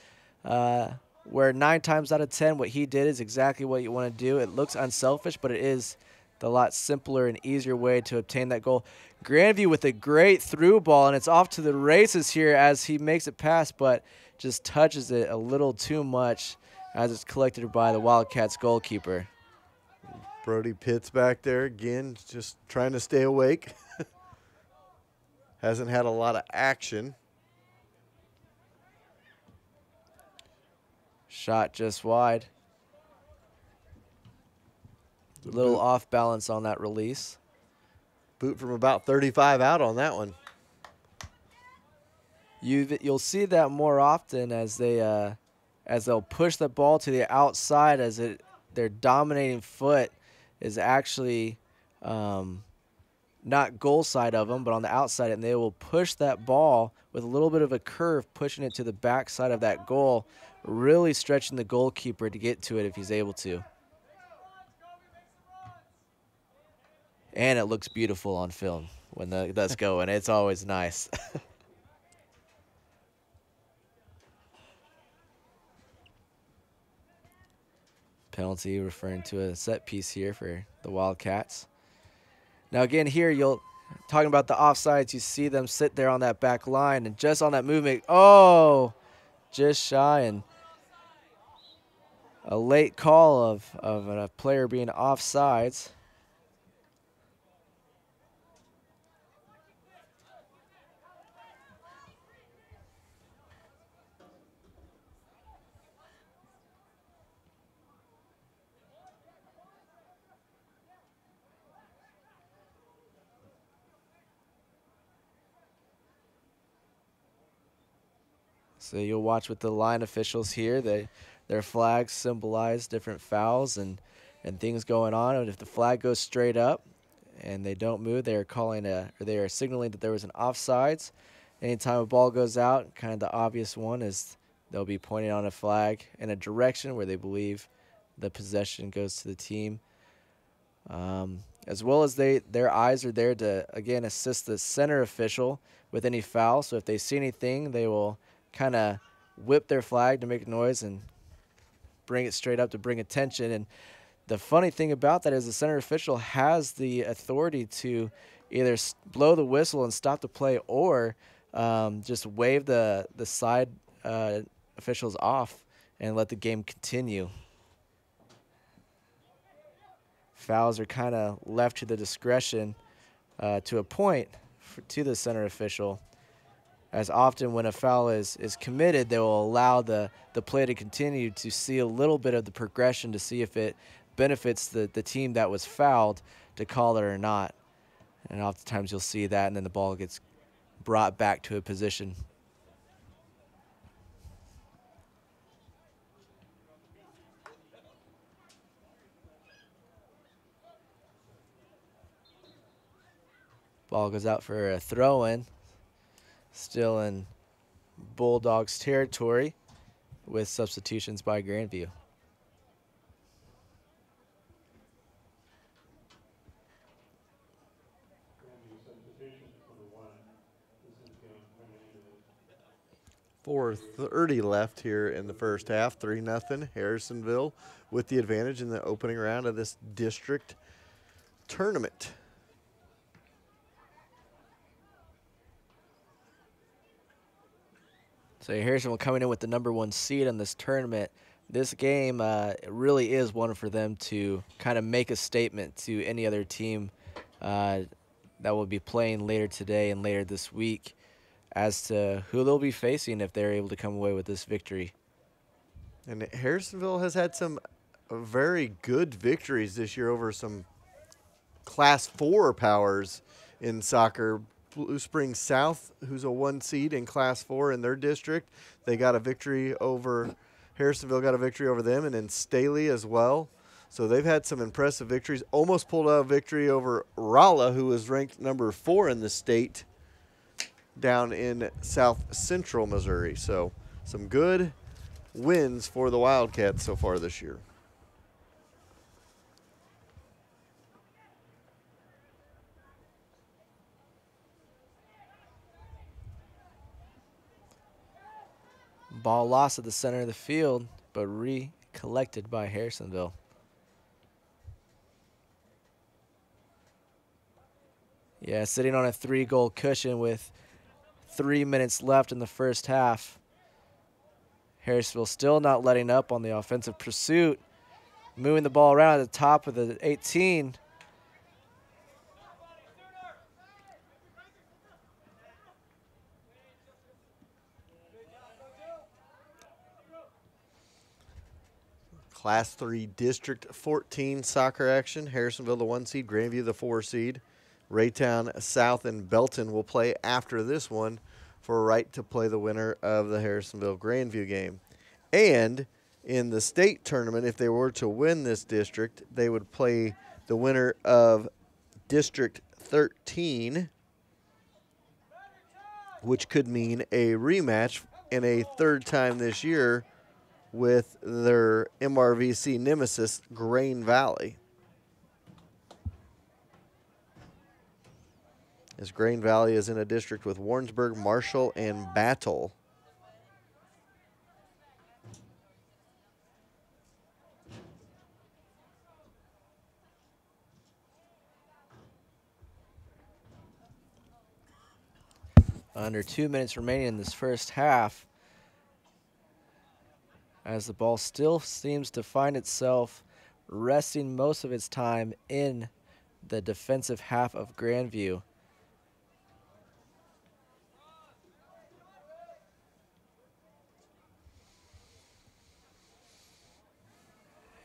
where 9 times out of 10 what he did is exactly what you want to do. It looks unselfish, but it is the lot simpler and easier way to obtain that goal. Grandview with a great through ball, and it's off to the races here as he makes it pass, but just touches it a little too much as it's collected by the Wildcats goalkeeper. Brody Pitts back there again, just trying to stay awake. Hasn't had a lot of action. Shot just wide. A little off balance on that release. Boot from about 35 out on that one. You'll see that more often as they'll push the ball to the outside as their dominating foot is actually not goal side of them, but on the outside, and they will push that ball with a little bit of a curve, pushing it to the back side of that goal, really stretching the goalkeeper to get to it if he's able to. And it looks beautiful on film when that's going. It's always nice. Penalty referring to a set piece here for the Wildcats. Now again here, talking about the offsides, you see them sit there on that back line, and just on that movement, just shy, and a late call of a player being offsides. So you'll watch with the line officials here. Their flags symbolize different fouls and things going on. And if the flag goes straight up and they don't move, they are signaling that there was an offsides. Anytime a ball goes out, kind of the obvious one is they'll be pointing on a flag in a direction where they believe the possession goes to the team. As well as their eyes are there to, again, assist the center official with any foul. So if they see anything, they will kind of whip their flag to make noise and bring it straight up to bring attention. And the funny thing about that is the center official has the authority to either blow the whistle and stop the play, or just wave the side officials off and let the game continue. Fouls are kind of left to the discretion to a point to the center official. As often when a foul is committed, they will allow the play to continue to see a little bit of the progression to see if it benefits the team that was fouled to call it or not. And oftentimes you'll see that, and then the ball gets brought back to a position. Ball goes out for a throw-in. Still in Bulldogs territory with substitutions by Grandview. .430 left here in the first half. 3-0 Harrisonville with the advantage in the opening round of this district tournament. So Harrisonville coming in with the #1 seed in this tournament. This game it really is one for them to kind of make a statement to any other team that will be playing later today and later this week as to who they'll be facing if they're able to come away with this victory. And Harrisonville has had some very good victories this year over some Class 4 powers in soccer. Blue Springs South, who's a 1 seed in Class 4 in their district. They got a victory over, Harrisonville got a victory over them, and then Staley as well. So they've had some impressive victories. Almost pulled out a victory over Rolla, who was ranked #4 in the state down in South Central Missouri. So some good wins for the Wildcats so far this year. Ball lost at the center of the field. but collected by Harrisonville. Yeah, sitting on a 3-goal cushion with 3 minutes left in the first half. Harrisonville still not letting up on the offensive pursuit, moving the ball around at the top of the 18. Class 3 District 14 soccer action. Harrisonville, the 1 seed, Grandview, the 4 seed. Raytown South and Belton will play after this one for a right to play the winner of the Harrisonville-Grandview game. And in the state tournament, if they were to win this district, they would play the winner of District 13, which could mean a rematch and a third time this year with their MRVC nemesis, Grain Valley. As Grain Valley is in a district with Warrensburg, Marshall, and Battle. Under 2 minutes remaining in this first half, as the ball still seems to find itself resting most of its time in the defensive half of Grandview.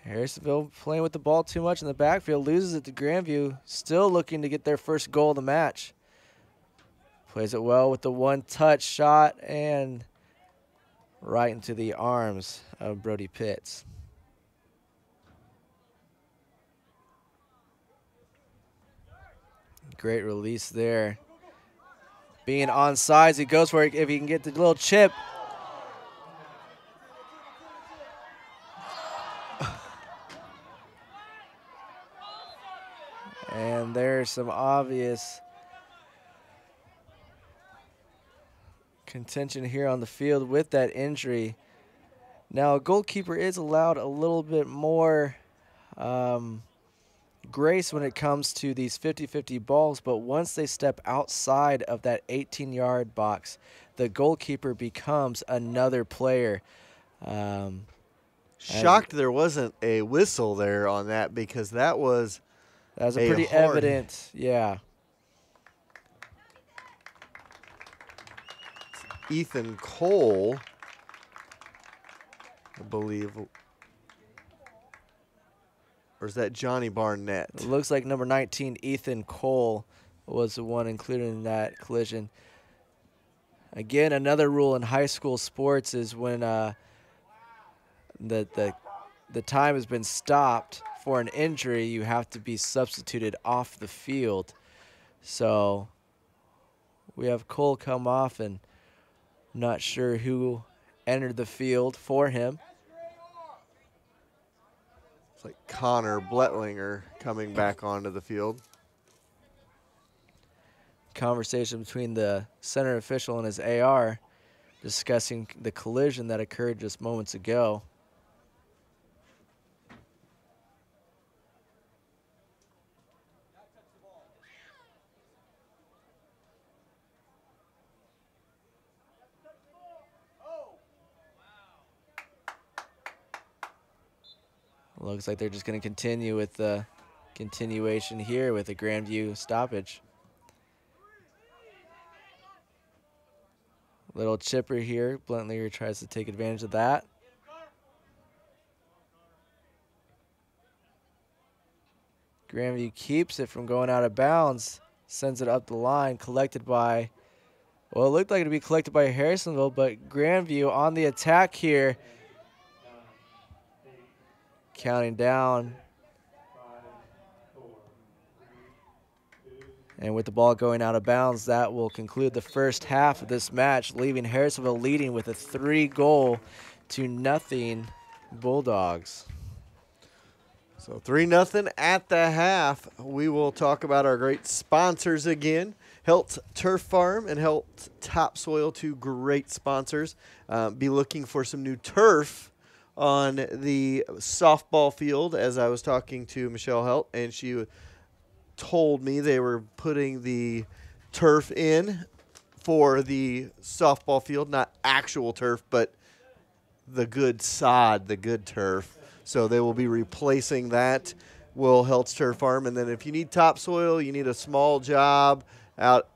Harrisonville playing with the ball too much in the backfield, loses it to Grandview, still looking to get their first goal of the match. Plays it well with the one-touch shot and right into the arms of Brody Pitts. Great release there. Being onside, he goes for it if he can get the little chip. And there's some obvious contention here on the field with that injury. Now, a goalkeeper is allowed a little bit more grace when it comes to these 50-50 balls, but once they step outside of that 18-yard box, the goalkeeper becomes another player. Shocked there wasn't a whistle there on that, because that was a pretty evident, yeah. Ethan Cole, I believe. Or is that Johnny Barnett? It looks like number 19, Ethan Cole, was the one included in that collision. Again, another rule in high school sports is when the time has been stopped for an injury, you have to be substituted off the field. So we have Cole come off, and I'm not sure who entered the field for him. It's like Connor Bletlinger coming back onto the field. Conversation between the center official and his AR discussing the collision that occurred just moments ago. Looks like they're just going to continue with the continuation here with the Grandview stoppage. Little chipper here. Bluntlinger tries to take advantage of that. Grandview keeps it from going out of bounds. Sends it up the line, collected by, well, it looked like it would be collected by Harrisonville, but Grandview on the attack here. Counting down. And with the ball going out of bounds, that will conclude the first half of this match, leaving Harrisonville leading with a 3-0 Bulldogs. So 3-0 at the half. We will talk about our great sponsors again. Helt Turf Farm and Helt Topsoil, two great sponsors. Be looking for some new turf on the softball field as I was talking to Michelle Helt, and she told me they were putting the turf in for the softball field, not actual turf, but the good sod, the good turf. So they will be replacing that. Will Helt's Turf Farm, and then if you need topsoil, you need a small job out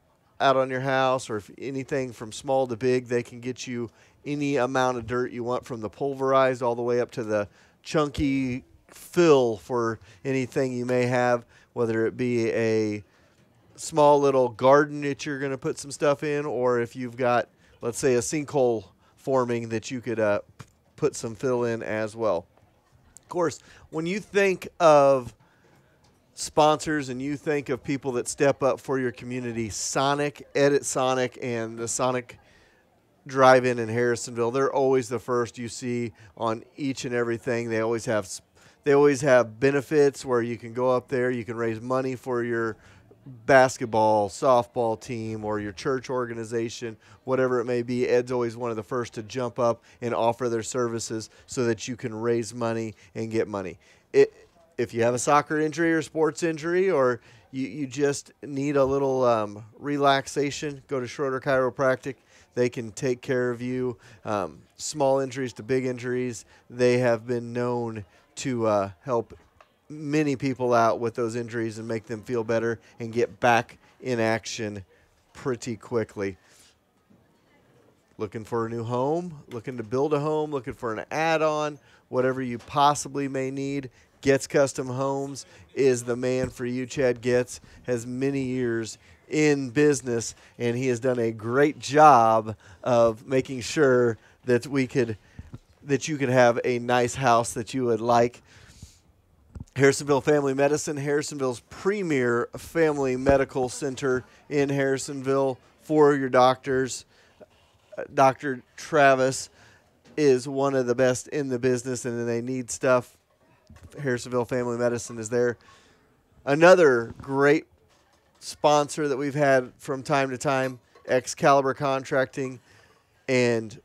on your house, or if anything from small to big, they can get you any amount of dirt you want, from the pulverized all the way up to the chunky fill for anything you may have, whether it be a small little garden that you're going to put some stuff in, or if you've got, let's say, a sinkhole forming that you could put some fill in as well. Of course, when you think of sponsors and you think of people that step up for your community, Sonic, Edit Sonic, and the Sonic Drive-In in Harrisonville, they're always the first you see on each and everything. They always have benefits where you can go up there, you can raise money for your basketball, softball team, or your church organization, whatever it may be. Ed's always one of the first to jump up and offer their services so that you can raise money and get money. If you have a soccer injury or sports injury, or you just need a little relaxation, go to Schroeder Chiropractic. They can take care of you. Small injuries to big injuries, they have been known to help many people out with those injuries and make them feel better and get back in action pretty quickly. Looking for a new home, looking to build a home, looking for an add-on, whatever you possibly may need, Getz Custom Homes is the man for you. Chad Getz has many years in business, and he has done a great job of making sure that you could have a nice house that you would like. Harrisonville Family Medicine, Harrisonville's premier family medical center in Harrisonville for your doctors. Dr. Travis is one of the best in the business, and they need stuff. Harrisonville Family Medicine is there. Another great sponsor that we've had from time to time, Excalibur Contracting, and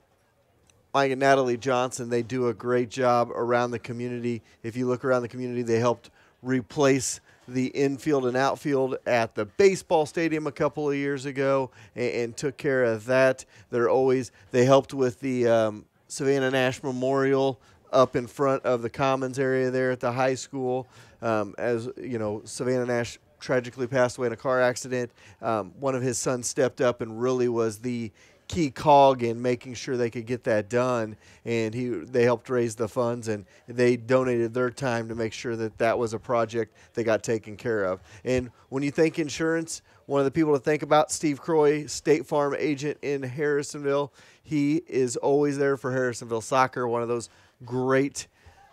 Mike and Natalie Johnson. They do a great job around the community. If you look around the community, they helped replace the infield and outfield at the baseball stadium a couple of years ago and took care of that. They helped with the Savannah Nash Memorial up in front of the Commons area there at the high school. As you know, Savannah Nash tragically passed away in a car accident. One of his sons stepped up and really was the key cog in making sure they could get that done, and they helped raise the funds, and they donated their time to make sure that was a project that got taken care of. And when you think insurance, one of the people to think about, Steve Croy, State Farm agent in Harrisonville. He is always there for Harrisonville Soccer, one of those great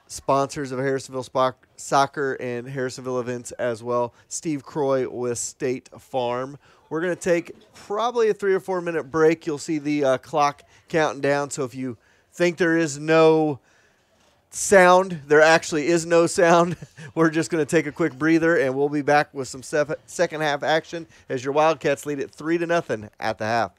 sponsors of Harrisonville Soccer and Harrisonville events as well. Steve Croy with State Farm. We're going to take probably a 3 or 4 minute break. You'll see the clock counting down. So if you think there is no sound, there actually is no sound. We're just going to take a quick breather, and we'll be back with some second half action as your Wildcats lead it 3-0 at the half.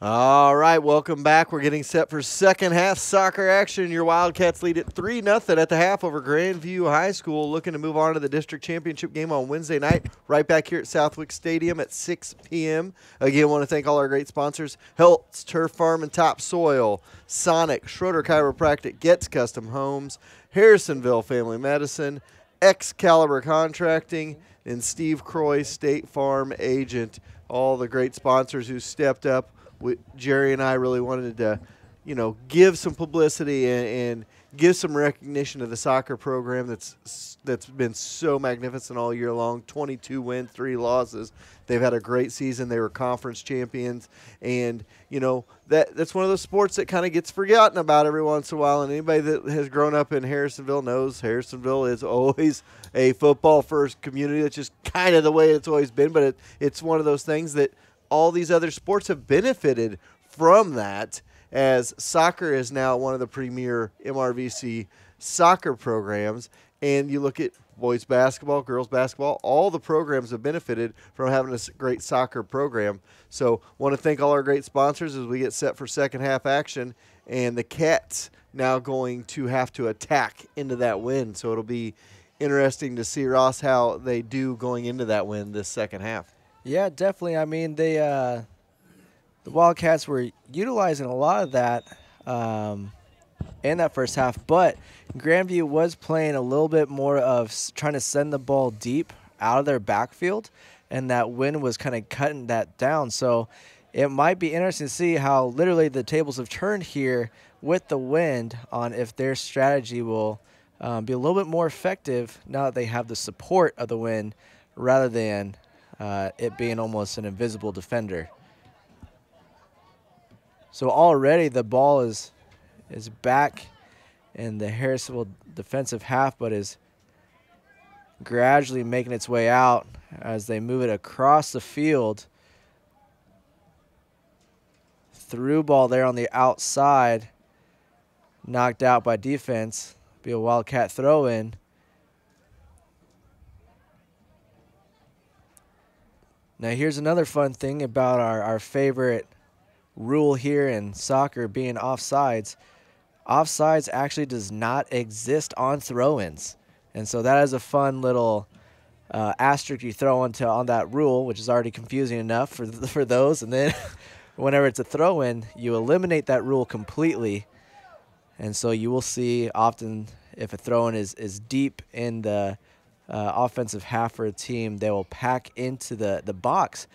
All right, welcome back. We're getting set for second half soccer action. Your Wildcats lead it 3-0 at the half over Grandview High School, looking to move on to the district championship game on Wednesday night, right back here at Southwick Stadium at 6 p.m. Again, want to thank all our great sponsors: Heltz, Turf Farm and Topsoil, Sonic, Schroeder Chiropractic, Getz Custom Homes, Harrisonville Family Medicine, Excalibur Contracting, and Steve Croy, State Farm Agent. All the great sponsors who stepped up. Jerry and I really wanted to, give some publicity and give some recognition to the soccer program that's been so magnificent all year long. 22 wins, 3 losses. They've had a great season. They were conference champions, and that's one of those sports that kind of gets forgotten about every once in a while. And anybody that has grown up in Harrisonville knows Harrisonville is always a football-first community. That's just kind of the way it's always been. But it's one of those things that all these other sports have benefited from that, as soccer is now one of the premier MRVC soccer programs. And you look at boys basketball, girls basketball, all the programs have benefited from having a great soccer program. So want to thank all our great sponsors as we get set for second half action. And the Cats now going to have to attack into that win. So it'll be interesting to see, Ross, how they do going into that win this second half. Yeah, definitely. I mean, the Wildcats were utilizing a lot of that in that first half, but Grandview was playing a little bit more of trying to send the ball deep out of their backfield, and that wind was kind of cutting that down. So it might be interesting to see how literally the tables have turned here with the wind on if their strategy will be a little bit more effective now that they have the support of the wind rather than it being almost an invisible defender. So already the ball is back in the Harrisonville defensive half, but is gradually making its way out as they move it across the field. Through ball there on the outside, knocked out by defense. Be a Wildcat throw in. Now here's another fun thing about our favorite rule here in soccer being offsides. Offsides actually does not exist on throw-ins. And so that is a fun little asterisk you throw on that rule, which is already confusing enough for those. And then whenever it's a throw-in, you eliminate that rule completely. And so you will see often if a throw-in is deep in the offensive half for a team, they will pack into the box.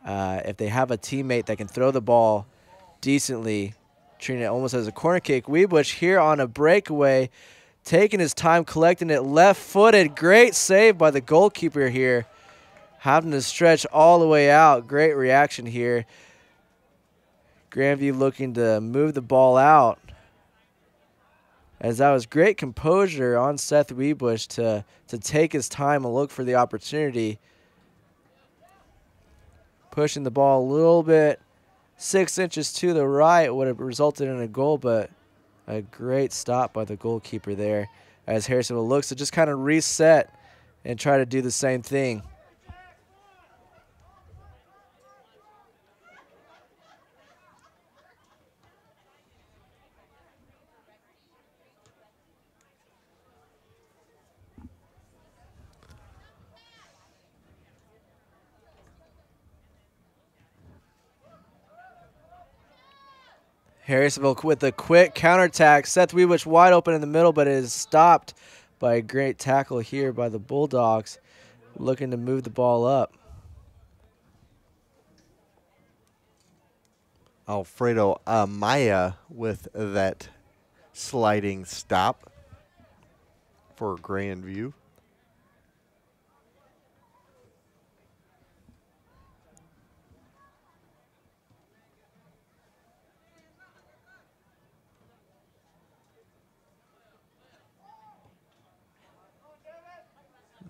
If they have a teammate that can throw the ball decently, treating it almost as a corner kick. Weebush here on a breakaway, taking his time collecting it left-footed. Great save by the goalkeeper here, having to stretch all the way out. Great reaction here. Grandview looking to move the ball out, as that was great composure on Seth Weebush to take his time and look for the opportunity. Pushing the ball a little bit, 6 inches to the right would have resulted in a goal, but a great stop by the goalkeeper there as Harrisonville looks to just kind of reset and try to do the same thing. Harrisonville with a quick counterattack. Seth Weebush wide open in the middle, but it is stopped by a great tackle here by the Bulldogs, looking to move the ball up. Alfredo Amaya with that sliding stop for Grandview.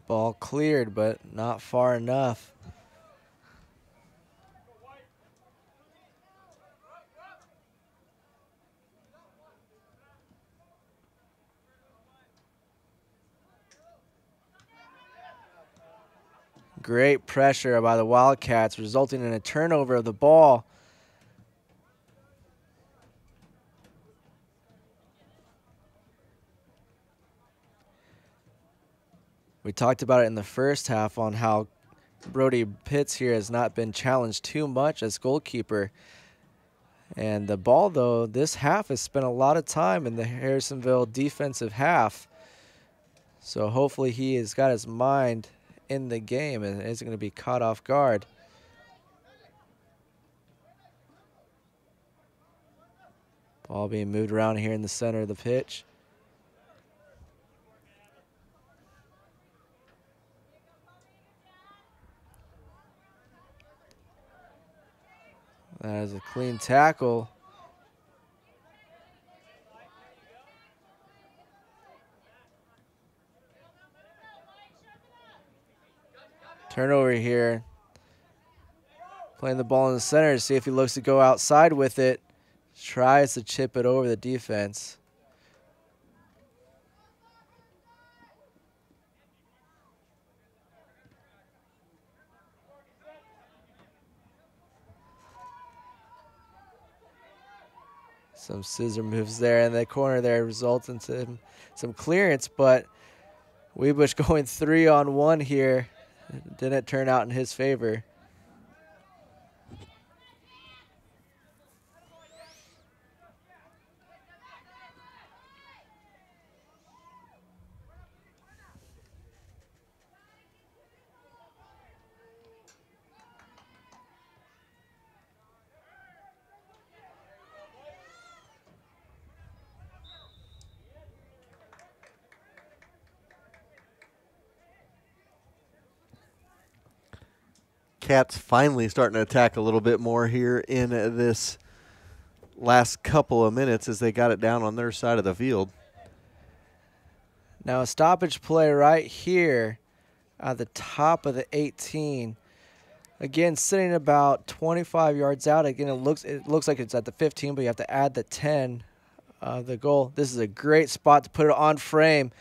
Ball cleared, but not far enough. Great pressure by the Wildcats, resulting in a turnover of the ball. We talked about it in the first half on how Brody Pitts here has not been challenged too much as goalkeeper. And the ball, though, this half has spent a lot of time in the Harrisonville defensive half. So hopefully he has got his mind in the game and isn't going to be caught off guard. Ball being moved around here in the center of the pitch. That is a clean tackle. Turnover here. Playing the ball in the center to see if he looks to go outside with it. Tries to chip it over the defense. Some scissor moves there in the corner there results in some clearance, but Weebush going 3-on-1 here. Didn't turn out in his favor. Cats finally starting to attack a little bit more here in this last couple of minutes as they got it down on their side of the field. Now a stoppage play right here at the top of the 18. Again, sitting about 25 yards out. Again, it looks like it's at the 15, but you have to add the 10 of the goal. This is a great spot to put it on frame.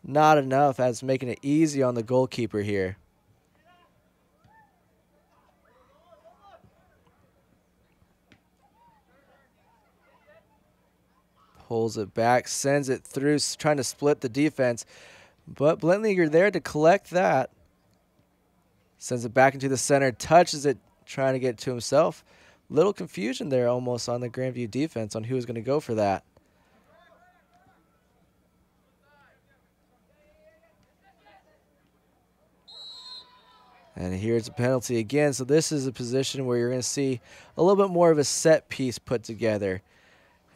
Not enough, as making it easy on the goalkeeper here. Pulls it back, sends it through, trying to split the defense. But Blentley, you're there to collect that. Sends it back into the center, touches it, trying to get it to himself. Little confusion there almost on the Grandview defense on who was going to go for that. And here's a penalty again. So this is a position where you're going to see a little bit more of a set piece put together.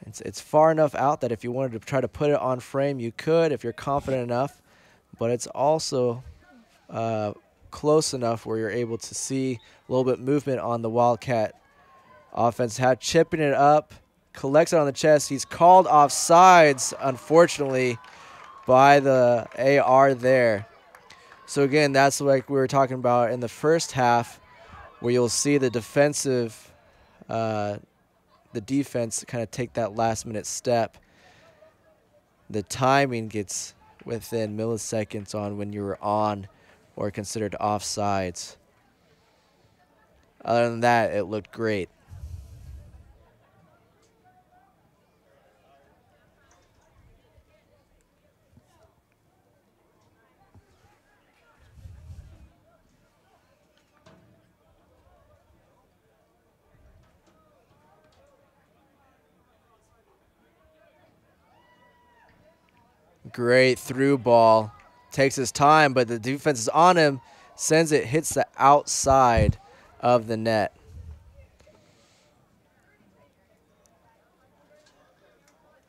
It's far enough out that if you wanted to try to put it on frame, you could if you're confident enough. But it's also close enough where you're able to see a little bit movement on the Wildcat offense. Chipping it up, collects it on the chest. He's called offsides, unfortunately, by the AR there. So again, that's like we were talking about in the first half, where you'll see the defense kind of take that last minute step. The timing gets within milliseconds on when you were on or considered offsides. Other than that, it looked great. Great through ball. Takes his time, but the defense is on him. Sends it, hits the outside of the net.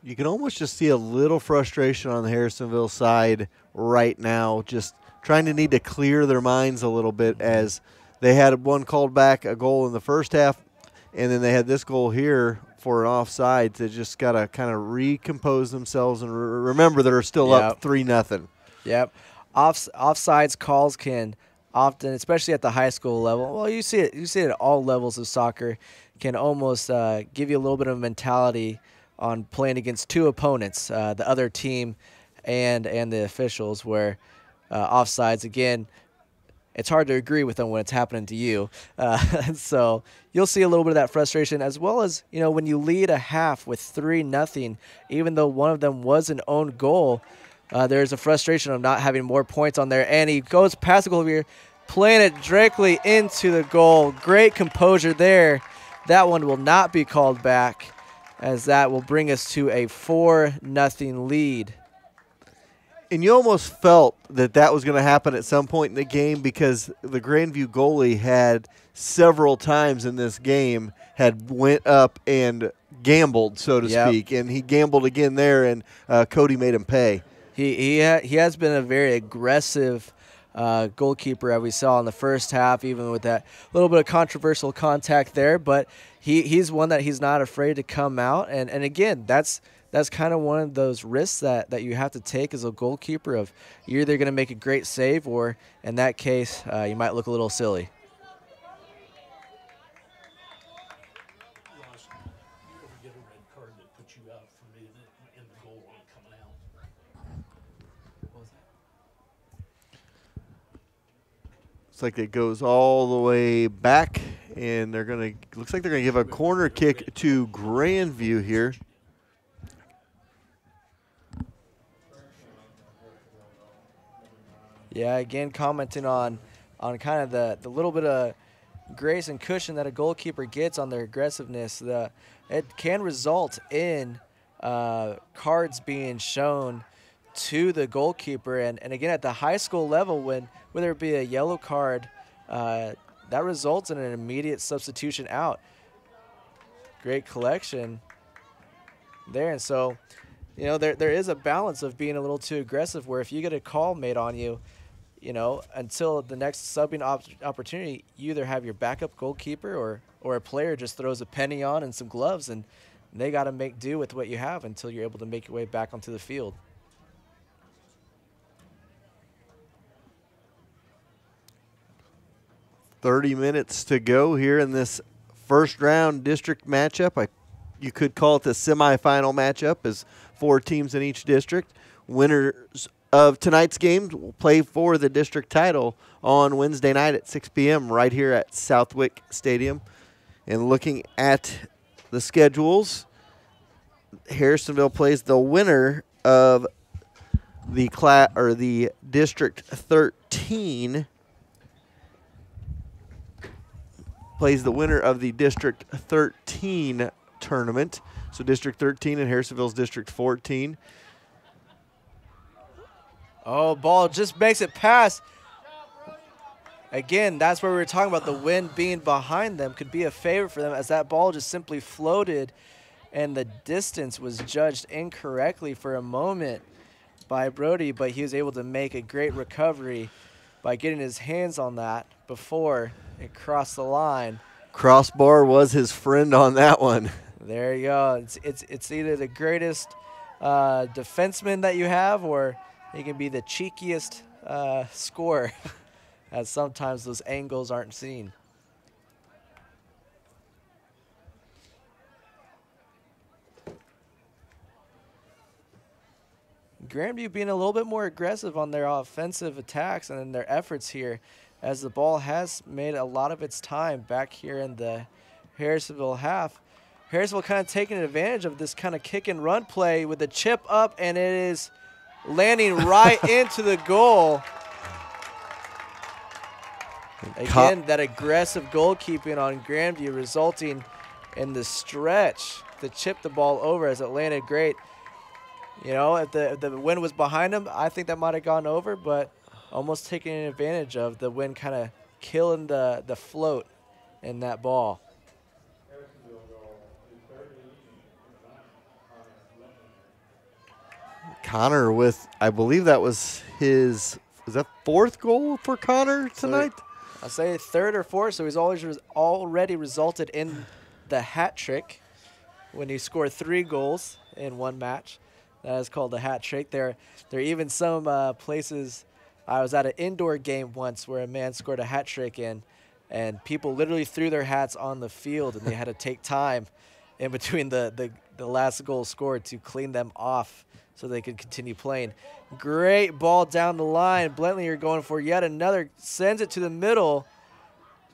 You can almost just see a little frustration on the Harrisonville side right now, just trying to need to clear their minds a little bit, as they had one called back, a goal in the first half, and then they had this goal here for an offside. To just got to kind of recompose themselves and remember they're still up 3-0. Yep. Offsides calls can often, especially at the high school level, well, you see it at all levels of soccer, can almost give you a little bit of mentality on playing against two opponents, the other team and the officials, where offsides, again, it's hard to agree with them when it's happening to you. So you'll see a little bit of that frustration, as well as, when you lead a half with 3-0, even though one of them was an own goal, There's a frustration of not having more points on there, and he goes past the goal here, playing it directly into the goal. Great composure there. That one will not be called back, as that will bring us to a 4-0 lead. And you almost felt that that was going to happen at some point in the game, because the Grandview goalie had several times in this game had went up and gambled, so to speak, and he gambled again there, and Cody made him pay. He has been a very aggressive goalkeeper, as we saw in the first half, even with that little bit of controversial contact there. But he's one that he's not afraid to come out. And again, that's kind of one of those risks that you have to take as a goalkeeper, of you're either going to make a great save, or in that case, you might look a little silly. Looks like it goes all the way back, and they're going to, looks like they're going to give a corner kick to Grandview here. Yeah, again, commenting on kind of the little bit of grace and cushion that a goalkeeper gets on their aggressiveness. It can result in cards being shown to the goalkeeper, and again, at the high school level, whether it be a yellow card, that results in an immediate substitution out. Great collection there, and so, you know, there is a balance of being a little too aggressive, where if you get a call made on you, you know, until the next subbing opportunity, you either have your backup goalkeeper or a player just throws a penny on and some gloves, and they got to make do with what you have until you're able to make your way back onto the field. "30 minutes to go here in this first round district matchup." You could call it the semifinal matchup, as 4 teams in each district. Winners of tonight's games will play for the district title on Wednesday night at 6 p.m. right here at Southwick Stadium. And looking at the schedules, Harrisonville plays the winner of the District 13. Plays the winner of the District 13 tournament. So District 13 and Harrisonville's District 14. Oh, ball just makes it past. Again, that's where we were talking about the wind being behind them could be a favor for them, as that ball just simply floated, and the distance was judged incorrectly for a moment by Brody, but he was able to make a great recovery by getting his hands on that before it crossed the line. Crossbar was his friend on that one. There you go. It's either the greatest defenseman that you have, or he can be the cheekiest scorer, as sometimes those angles aren't seen. Grandview being a little bit more aggressive on their offensive attacks and in their efforts here, as the ball has made a lot of its time back here in the Harrisonville half. Harrisonville kind of taking advantage of this kind of kick and run play with the chip up, and it is landing right into the goal. Again, that aggressive goalkeeping on Grandview resulting in the stretch to chip the ball over, as it landed great. You know, if the wind was behind him, I think that might have gone over, but almost taking advantage of the wind kind of killing the float in that ball. Connor with, I believe that was his, was that 4th goal for Connor tonight? So I'll say 3rd or 4th, so he's already resulted in the hat trick when he scored 3 goals in one match. That is called a hat trick. There are even some places. I was at an indoor game once where a man scored a hat trick in, and people literally threw their hats on the field, and they had to take time in between the last goal scored to clean them off so they could continue playing. Great ball down the line. Bentley are going for yet another, sends it to the middle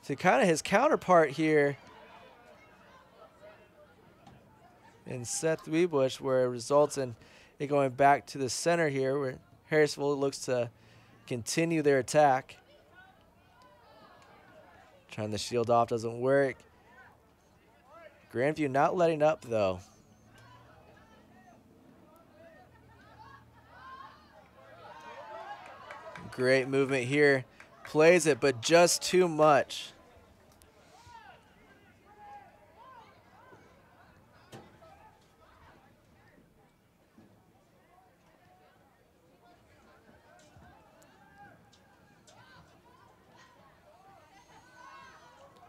to kind of his counterpart here in Seth Weebush, where it results in They're going back to the center here where Harrisonville looks to continue their attack. Trying to shield off, doesn't work. Grandview not letting up, though. Great movement here. Plays it, but just too much.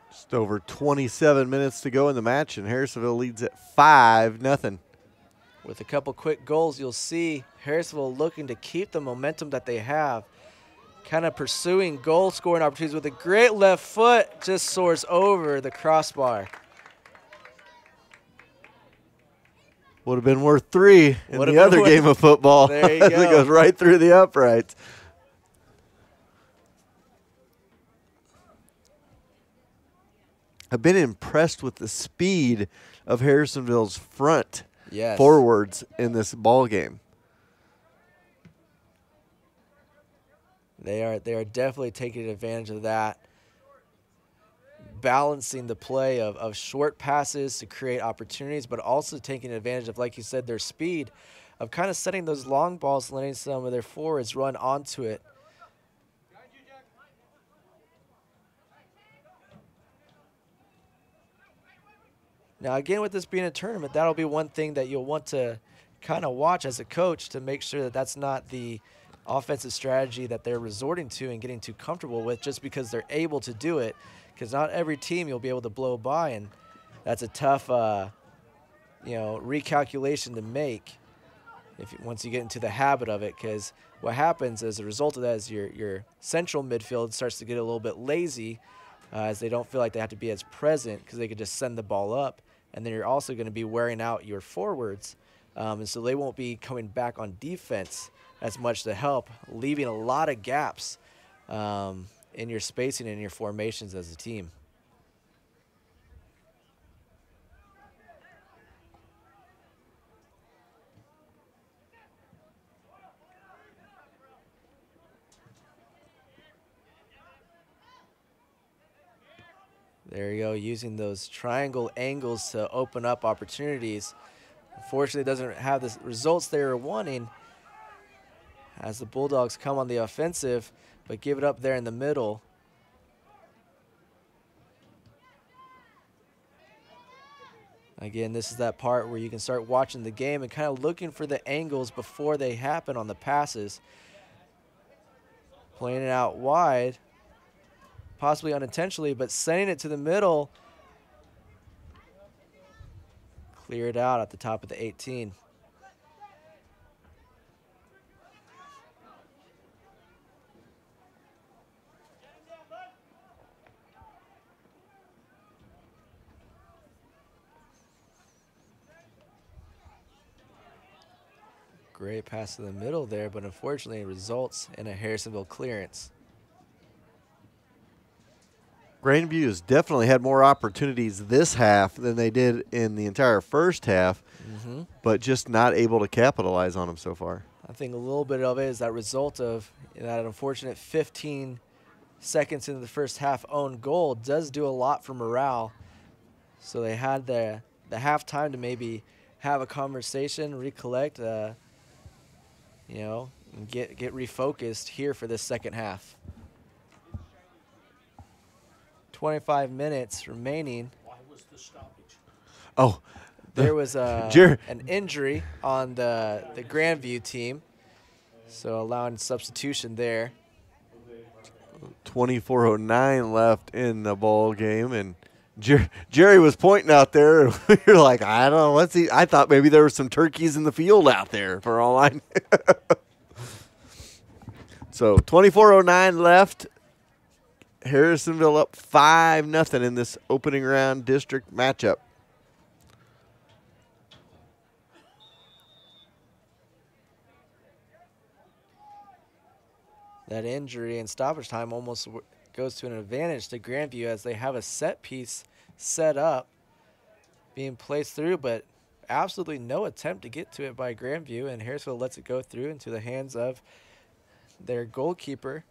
Just over 27 minutes to go in the match, and Harrisonville leads at 5-0. With a couple quick goals, you'll see Harrisonville looking to keep the momentum that they have. Kind of pursuing goal-scoring opportunities with a great left foot, just soars over the crossbar. Would have been worth 3 in Would have the been other worth- game of football. There you It go. goes right through the uprights. I've been impressed with the speed of Harrisonville's front forwards in this ball game. They are definitely taking advantage of that. Balancing the play of short passes to create opportunities, but also taking advantage of, like you said, their speed of kind of setting those long balls, letting some of their forwards run onto it. Now, again, with this being a tournament, that'll be one thing that you'll want to kind of watch as a coach to make sure that that's not the offensive strategy that they're resorting to and getting too comfortable with just because they're able to do it, because not every team you'll be able to blow by, and that's a tough recalculation to make once you get into the habit of it, because what happens as a result of that is your central midfield starts to get a little bit lazy as they don't feel like they have to be as present because they could just send the ball up, and then you're also going to be wearing out your forwards, and so they won't be coming back on defense as much to help, leaving a lot of gaps in your spacing and your formations as a team. There you go, using those triangle angles to open up opportunities. Unfortunately, it doesn't have the results they were wanting as the Bulldogs come on the offensive, but give it up there in the middle. Again, this is that part where you can start watching the game and kind of looking for the angles before they happen on the passes. Playing it out wide, possibly unintentionally, but sending it to the middle. Clear it out at the top of the 18. Great pass to the middle there, but unfortunately it results in a Harrisonville clearance. Grandview has definitely had more opportunities this half than they did in the entire first half, but just not able to capitalize on them so far. I think a little bit of it is that result of that unfortunate 15 seconds into the first half own goal does do a lot for morale. So they had the halftime to maybe have a conversation, recollect, and get refocused here for this second half. 25 minutes remaining. Why was the stoppage? Oh, there was an injury on the Grandview team, so allowing substitution there. 24:09 left in the ball game, and Jerry was pointing out there. And you're like, I don't know, what's he? I thought maybe there were some turkeys in the field out there for all I knew. So 24:09 left. Harrisonville up 5-0 in this opening round district matchup. That injury and stoppage time almost goes to an advantage to Grandview as they have a set piece set up, being placed through, but absolutely no attempt to get to it by Grandview, and Harrisonville lets it go through into the hands of their goalkeeper.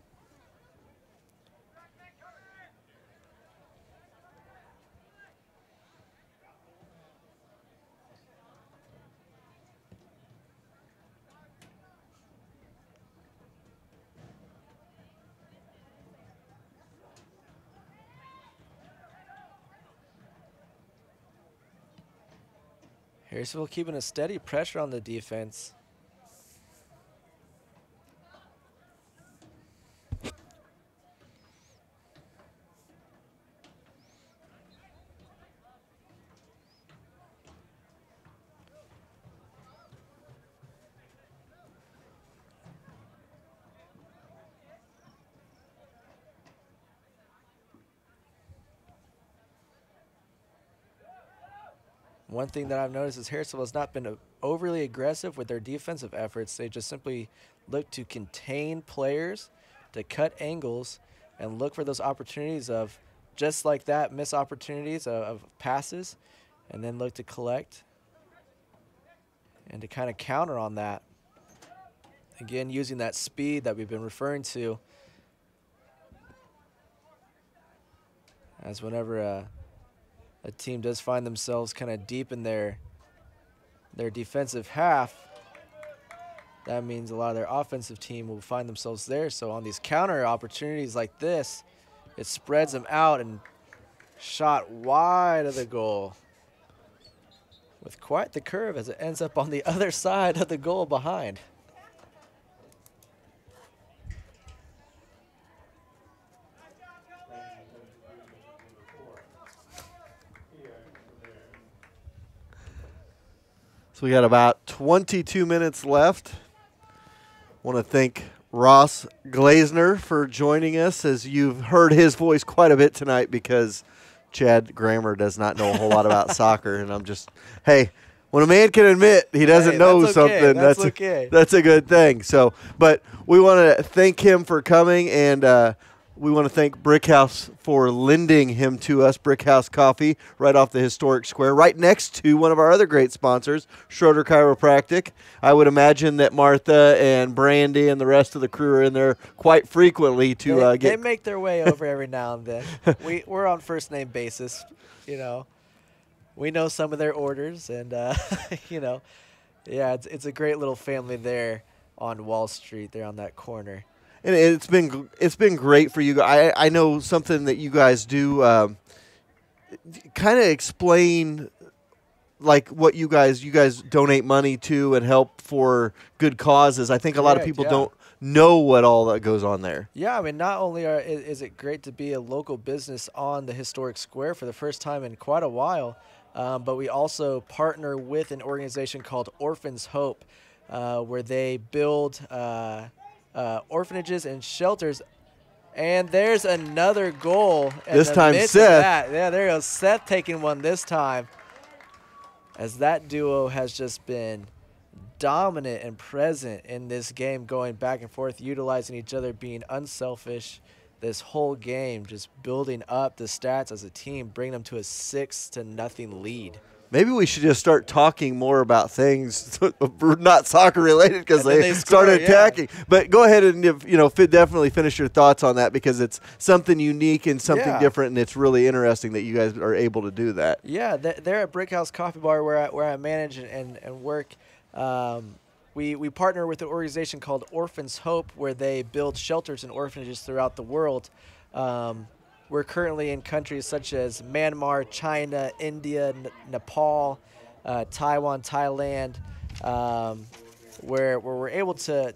Harrisonville keeping a steady pressure on the defense. One thing that I've noticed is Harrisonville has not been overly aggressive with their defensive efforts. They just simply look to contain players, to cut angles, and look for those opportunities of, just like that, miss opportunities of passes, and then look to collect and to kind of counter on that. Again, using that speed that we've been referring to, as whenever a team does find themselves kind of deep in their defensive half, that means a lot of their offensive team will find themselves there. So on these counter opportunities like this, it spreads them out and shot wide of the goal with quite the curve as it ends up on the other side of the goal behind. So we got about 22 minutes left. Want to thank Ross Glazner for joining us, as you've heard his voice quite a bit tonight because Chad Grammer does not know a whole lot about soccer. And I'm just, hey, when a man can admit he doesn't know something, that's a good thing. So, but we want to thank him for coming, and we want to thank Brickhouse for lending him to us, Brickhouse Coffee, right off the historic square, right next to one of our other great sponsors, Schroeder Chiropractic. I would imagine that Martha and Brandy and the rest of the crew are in there quite frequently to They make their way over every now and then. We're on first name basis, you know. We know some of their orders, and you know, yeah, it's a great little family there on Wall Street, there on that corner. And it's been great for you. I know something that you guys do. Kind of explain, like, what you guys donate money to and help for good causes. I think a lot of people don't know what all that goes on there. Yeah, I mean, not only is it great to be a local business on the historic square for the first time in quite a while, but we also partner with an organization called Orphans Hope, where they build orphanages and shelters. And there's another goal. This time Seth. Yeah, there goes Seth taking one this time, as that duo has just been dominant and present in this game, going back and forth, utilizing each other, being unselfish this whole game, just building up the stats as a team, bringing them to a 6-0 lead. Maybe we should just start talking more about things not soccer related, because they started attacking. Yeah. But go ahead and definitely finish your thoughts on that, because it's something unique and something different, and it's really interesting that you guys are able to do that. Yeah, they're at Brickhouse Coffee Bar where I manage and work. We partner with an organization called Orphans Hope, where they build shelters and orphanages throughout the world. We're currently in countries such as Myanmar, China, India, Nepal, Taiwan, Thailand, where we're able to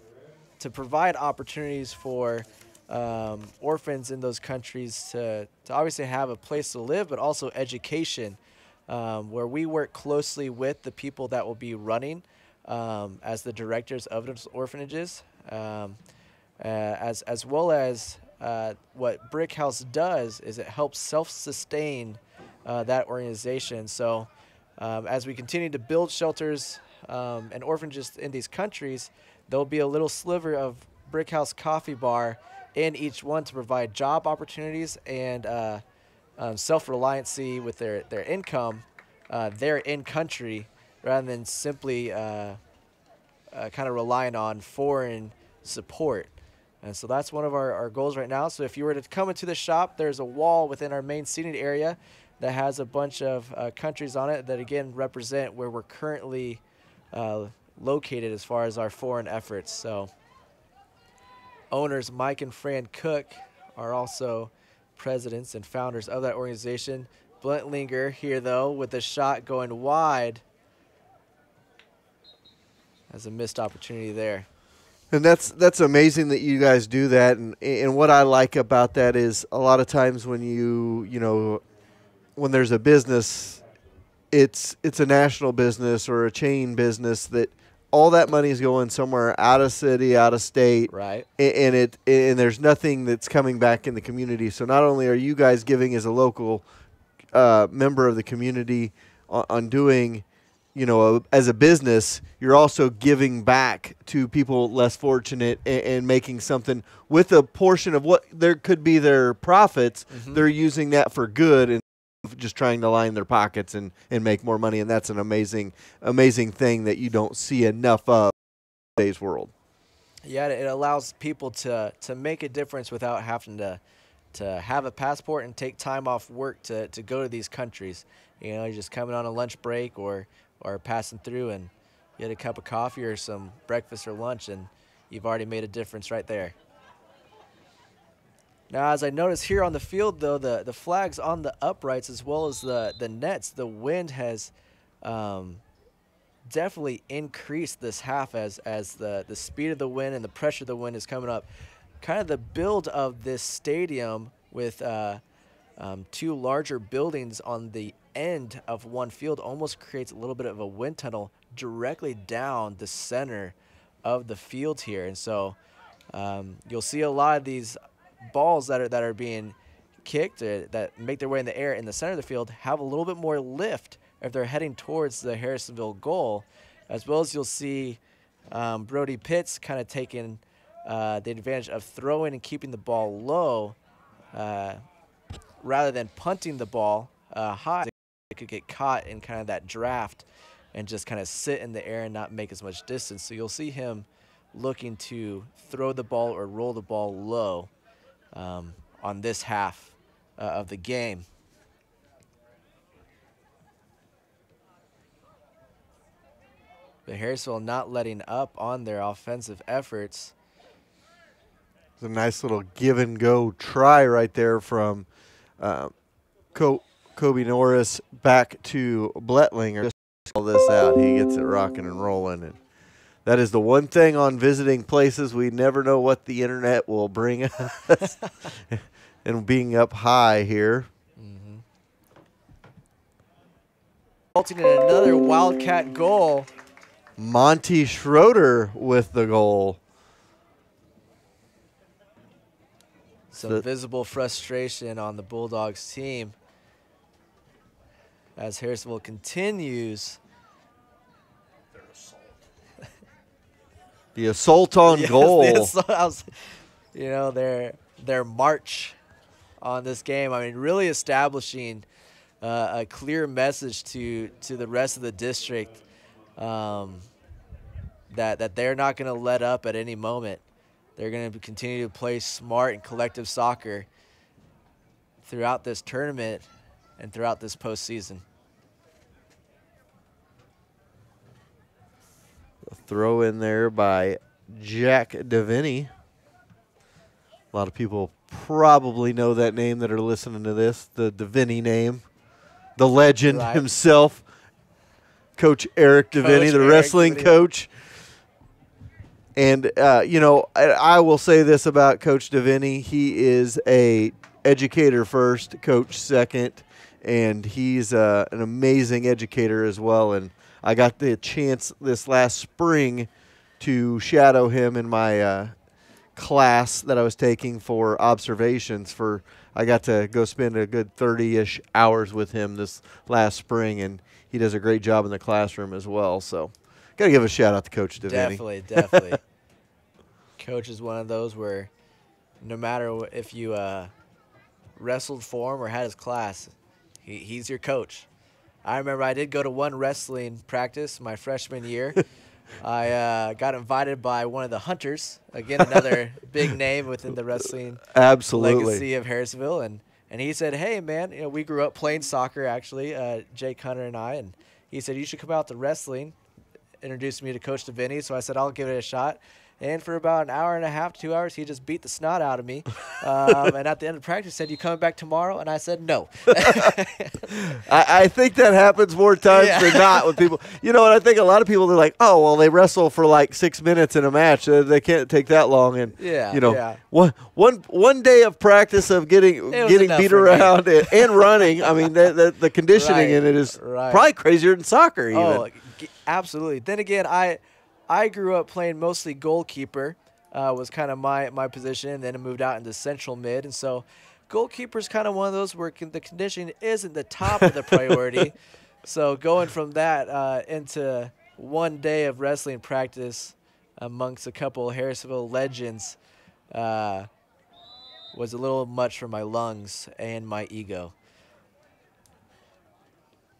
provide opportunities for orphans in those countries to obviously have a place to live, but also education, where we work closely with the people that will be running as the directors of those orphanages, as well as what Brickhouse does is it helps self-sustain that organization. So as we continue to build shelters and orphanages in these countries, there'll be a little sliver of Brickhouse Coffee Bar in each one to provide job opportunities and self-reliancy with their income there in country, rather than simply kind of relying on foreign support. And so that's one of our goals right now. So if you were to come into the shop, there's a wall within our main seating area that has a bunch of countries on it that, again, represent where we're currently located as far as our foreign efforts. So owners Mike and Fran Cook are also presidents and founders of that organization. Blentlinger here, though, with the shot going wide. Has a missed opportunity there. And that's amazing that you guys do that. And what I like about that is a lot of times when when there's a business, it's a national business or a chain business that all that money is going somewhere out of city, out of state, right? And there's nothing that's coming back in the community. So not only are you guys giving as a local member of the community on doing, as a business, you're also giving back to people less fortunate and making something with a portion of what there could be their profits. Mm-hmm. They're using that for good and just trying to line their pockets and make more money. And that's an amazing thing that you don't see enough of in today's world. Yeah, it allows people to make a difference without having to have a passport and take time off work to go to these countries. You're just coming on a lunch break or passing through and you get a cup of coffee or some breakfast or lunch and you've already made a difference right there. Now, as I notice here on the field, though, the flags on the uprights as well as the nets, the wind has definitely increased this half as the speed of the wind and the pressure of the wind is coming up. Kind of the build of this stadium with two larger buildings on the end of one field almost creates a little bit of a wind tunnel directly down the center of the field here. And so you'll see a lot of these balls that are being kicked that make their way in the air in the center of the field have a little bit more lift if they're heading towards the Harrisonville goal, as well as you'll see Brody Pitts kind of taking the advantage of throwing and keeping the ball low rather than punting the ball high. It could get caught in kind of that draft and just kind of sit in the air and not make as much distance. So you'll see him looking to throw the ball or roll the ball low on this half of the game. But Harrisville not letting up on their offensive efforts. It's a nice little give and go try right there from Kobe Norris back to Blentlinger. Just all this out, he gets it rocking and rolling, and that is the one thing on visiting places. We never know what the internet will bring us. And being up high here. Mm-hmm. Resulting in another Wildcat goal. Monty Schroeder with the goal. Some visible frustration on the Bulldogs team as Harrisonville continues. The assault on goal. Their march on this game. I mean, really establishing a clear message to the rest of the district that they're not going to let up at any moment. They're going to continue to play smart and collective soccer throughout this tournament and throughout this postseason. A throw in there by Jack Deviney. A lot of people probably know that name that are listening to this, the Deviney name. The legend himself, Coach Eric Deviney, the wrestling coach. And, I will say this about Coach Deviney. He is a educator first, coach second, and he's an amazing educator as well. And I got the chance this last spring to shadow him in my class that I was taking for observations. I got to go spend a good 30-ish hours with him this last spring, and he does a great job in the classroom as well. So got to give a shout out to Coach Deviney. Definitely. Coach is one of those where no matter if you wrestled for him or had his class, he's your coach. I remember I did go to one wrestling practice my freshman year. I got invited by one of the Hunters, again, another big name within the wrestling legacy of Harrisonville. And he said, hey, man, we grew up playing soccer, actually, Jake Hunter and I. And he said, you should come out to wrestling. Introduced me to Coach DeVinny, so I said, I'll give it a shot. And for about an hour and a half, 2 hours, he just beat the snot out of me. And at the end of practice, said, you coming back tomorrow? And I said, no. I think that happens more times than not with people. And I think a lot of people, they're like, oh, well, they wrestle for like 6 minutes in a match. They can't take that long. And, one day of practice of getting beat around and running, I mean, the conditioning in it is probably crazier than soccer even. Oh, absolutely. Then again, I grew up playing mostly goalkeeper, was kind of my position, and then I moved out into central mid. And so goalkeeper is kind of one of those where the conditioning isn't the top of the priority. So going from that into one day of wrestling practice amongst a couple of Harrisonville legends was a little much for my lungs and my ego.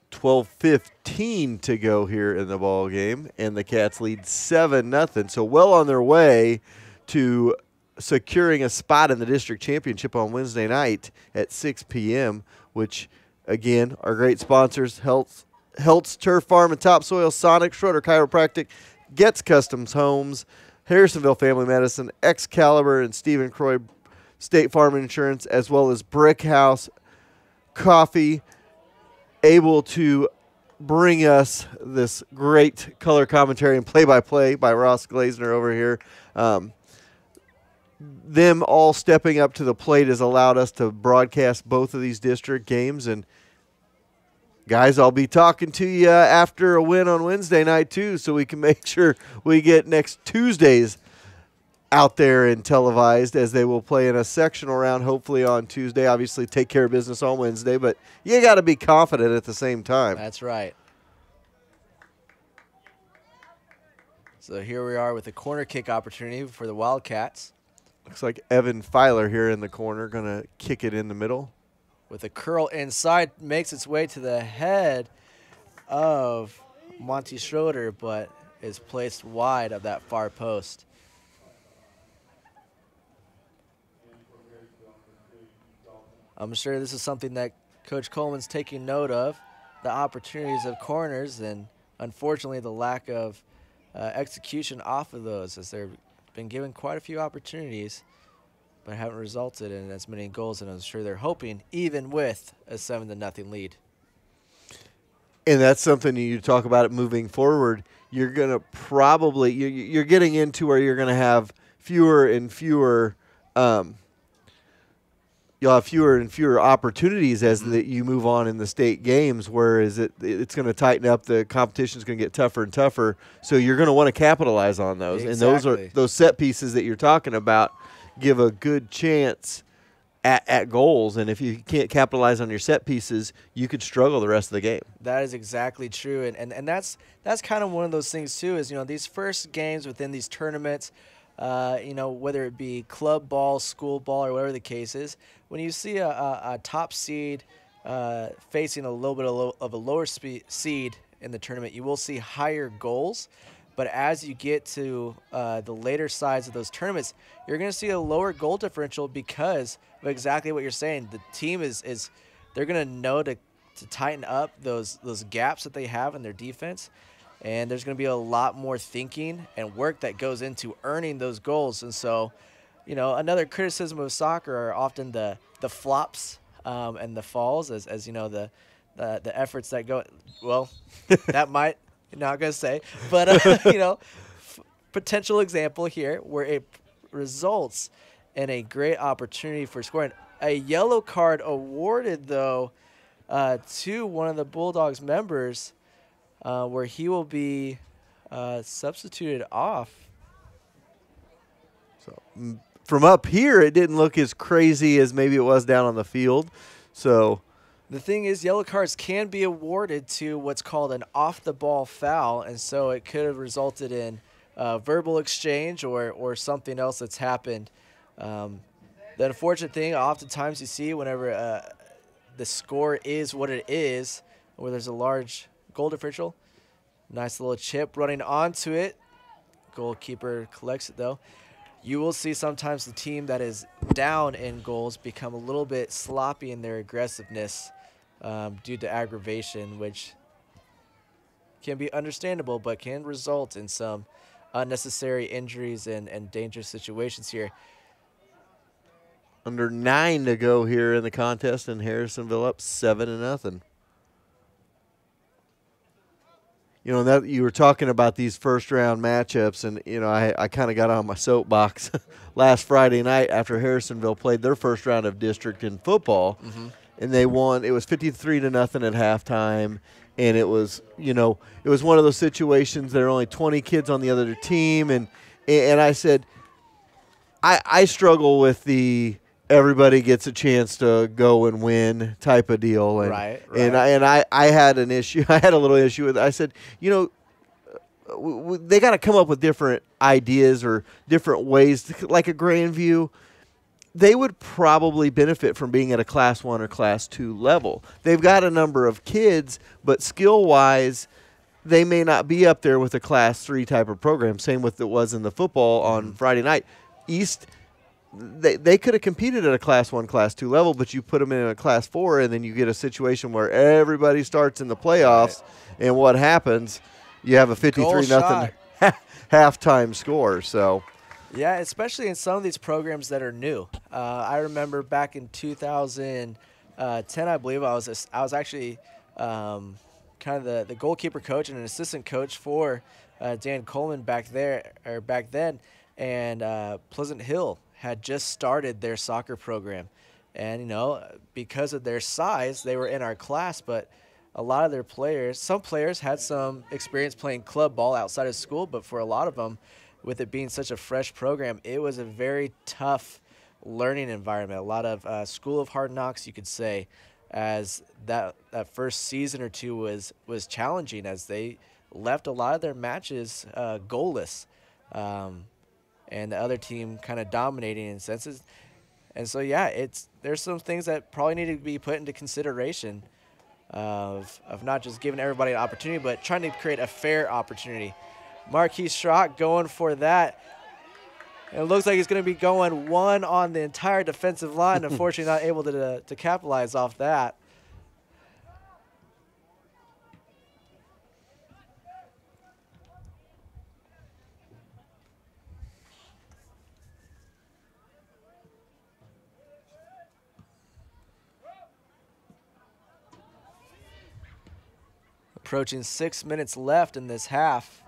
12:15 to go here in the ball game, and the Cats lead 7-0. So well on their way to securing a spot in the district championship on Wednesday night at 6 p.m., which, again, our great sponsors, Heltz Turf Farm and Topsoil, Sonic, Schroeder Chiropractic, Getz Customs Homes, Harrisonville Family Medicine, Excalibur, and Stephen Croy State Farm Insurance, as well as Brick House Coffee, able to bring us this great color commentary and play-by-play by Ross Glazner over here. Them all stepping up to the plate has allowed us to broadcast both of these district games. And, guys, I'll be talking to you after a win on Wednesday night, too, so we can make sure we get next Tuesday's out there and televised, as they will play in a sectional round hopefully on Tuesday. Obviously take care of business on Wednesday, but you got to be confident at the same time. That's right. So here we are with a corner kick opportunity for the Wildcats. Looks like Evan Filer here in the corner, going to kick it in the middle. With a curl inside, makes its way to the head of Monty Schroeder, but is placed wide of that far post. I'm sure this is something that Coach Coleman's taking note of, the opportunities of corners, and unfortunately the lack of execution off of those, as they've been given quite a few opportunities but haven't resulted in as many goals, and I'm sure they're hoping, even with a 7-0 lead. And that's something you talk about it moving forward. You're going to probably, you're getting into where you're going to have fewer and fewer you'll have fewer and fewer opportunities as you move on in the state games, whereas it's going to tighten up. The competition is going to get tougher and tougher, so you're going to want to capitalize on those. Exactly. And those set pieces that you're talking about give a good chance at goals. And if you can't capitalize on your set pieces, you could struggle the rest of the game. That is exactly true, and that's kind of one of those things too. Is these first games within these tournaments. Whether it be club ball, school ball, or whatever the case is, when you see a top seed facing a little bit of a lower seed in the tournament, you will see higher goals. But as you get to the later sides of those tournaments, you're going to see a lower goal differential because of exactly what you're saying. The team is they're going to know to tighten up those gaps that they have in their defense. And there's going to be a lot more thinking and work that goes into earning those goals. And so, another criticism of soccer are often the flops and the falls, as the efforts that go. Well, that might not going to say, but potential example here where it results in a great opportunity for scoring. A yellow card awarded though to one of the Bulldogs members. Where he will be substituted off. So from up here, it didn't look as crazy as maybe it was down on the field. So the thing is, yellow cards can be awarded to what's called an off-the-ball foul, and so it could have resulted in verbal exchange or something else that's happened. The unfortunate thing, oftentimes you see whenever the score is what it is, where there's a large goal differential. Nice little chip running onto it. Goalkeeper collects it, though. You will see sometimes the team that is down in goals become a little bit sloppy in their aggressiveness due to aggravation, which can be understandable, but can result in some unnecessary injuries and dangerous situations here. Under 9 to go here in the contest, and Harrisonville up 7-0. You know, that you were talking about these first-round matchups, and, you know, I kind of got on my soapbox last Friday night after Harrisonville played their first round of district in football, and they won. It was 53-0 at halftime, and it was, you know, it was one of those situations. There are only 20 kids on the other team, and I said, I struggle with the everybody gets a chance to go and win type of deal. And, right. And I had an issue. I had a little issue with it. I said, you know, they got to come up with different ideas or different ways. Like a Grandview, they would probably benefit from being at a Class 1 or Class 2 level. They've got a number of kids, but skill-wise, they may not be up there with a Class 3 type of program. Same with it was in the football on Friday night. East, they could have competed at a Class 1, Class 2 level, but you put them in a Class 4, and then you get a situation where everybody starts in the playoffs, and what happens? You have a 53-0 halftime score. So, yeah, especially in some of these programs that are new. I remember back in 2010, I believe I was actually kind of the goalkeeper coach and an assistant coach for Dan Coleman back then, and Pleasant Hill had just started their soccer program. And, you know, because of their size, they were in our class, but a lot of their players, some players had some experience playing club ball outside of school, but for a lot of them, with it being such a fresh program, it was a very tough learning environment. A lot of school of hard knocks, you could say, as that first season or two was challenging, as they left a lot of their matches goalless. And the other team kind of dominating in senses. And so, yeah, there's some things that probably need to be put into consideration of not just giving everybody an opportunity, but trying to create a fair opportunity. Marquis Schrock going for that. And it looks like he's going to be going one on the entire defensive line. Unfortunately, not able to capitalize off that. Approaching 6 minutes left in this half.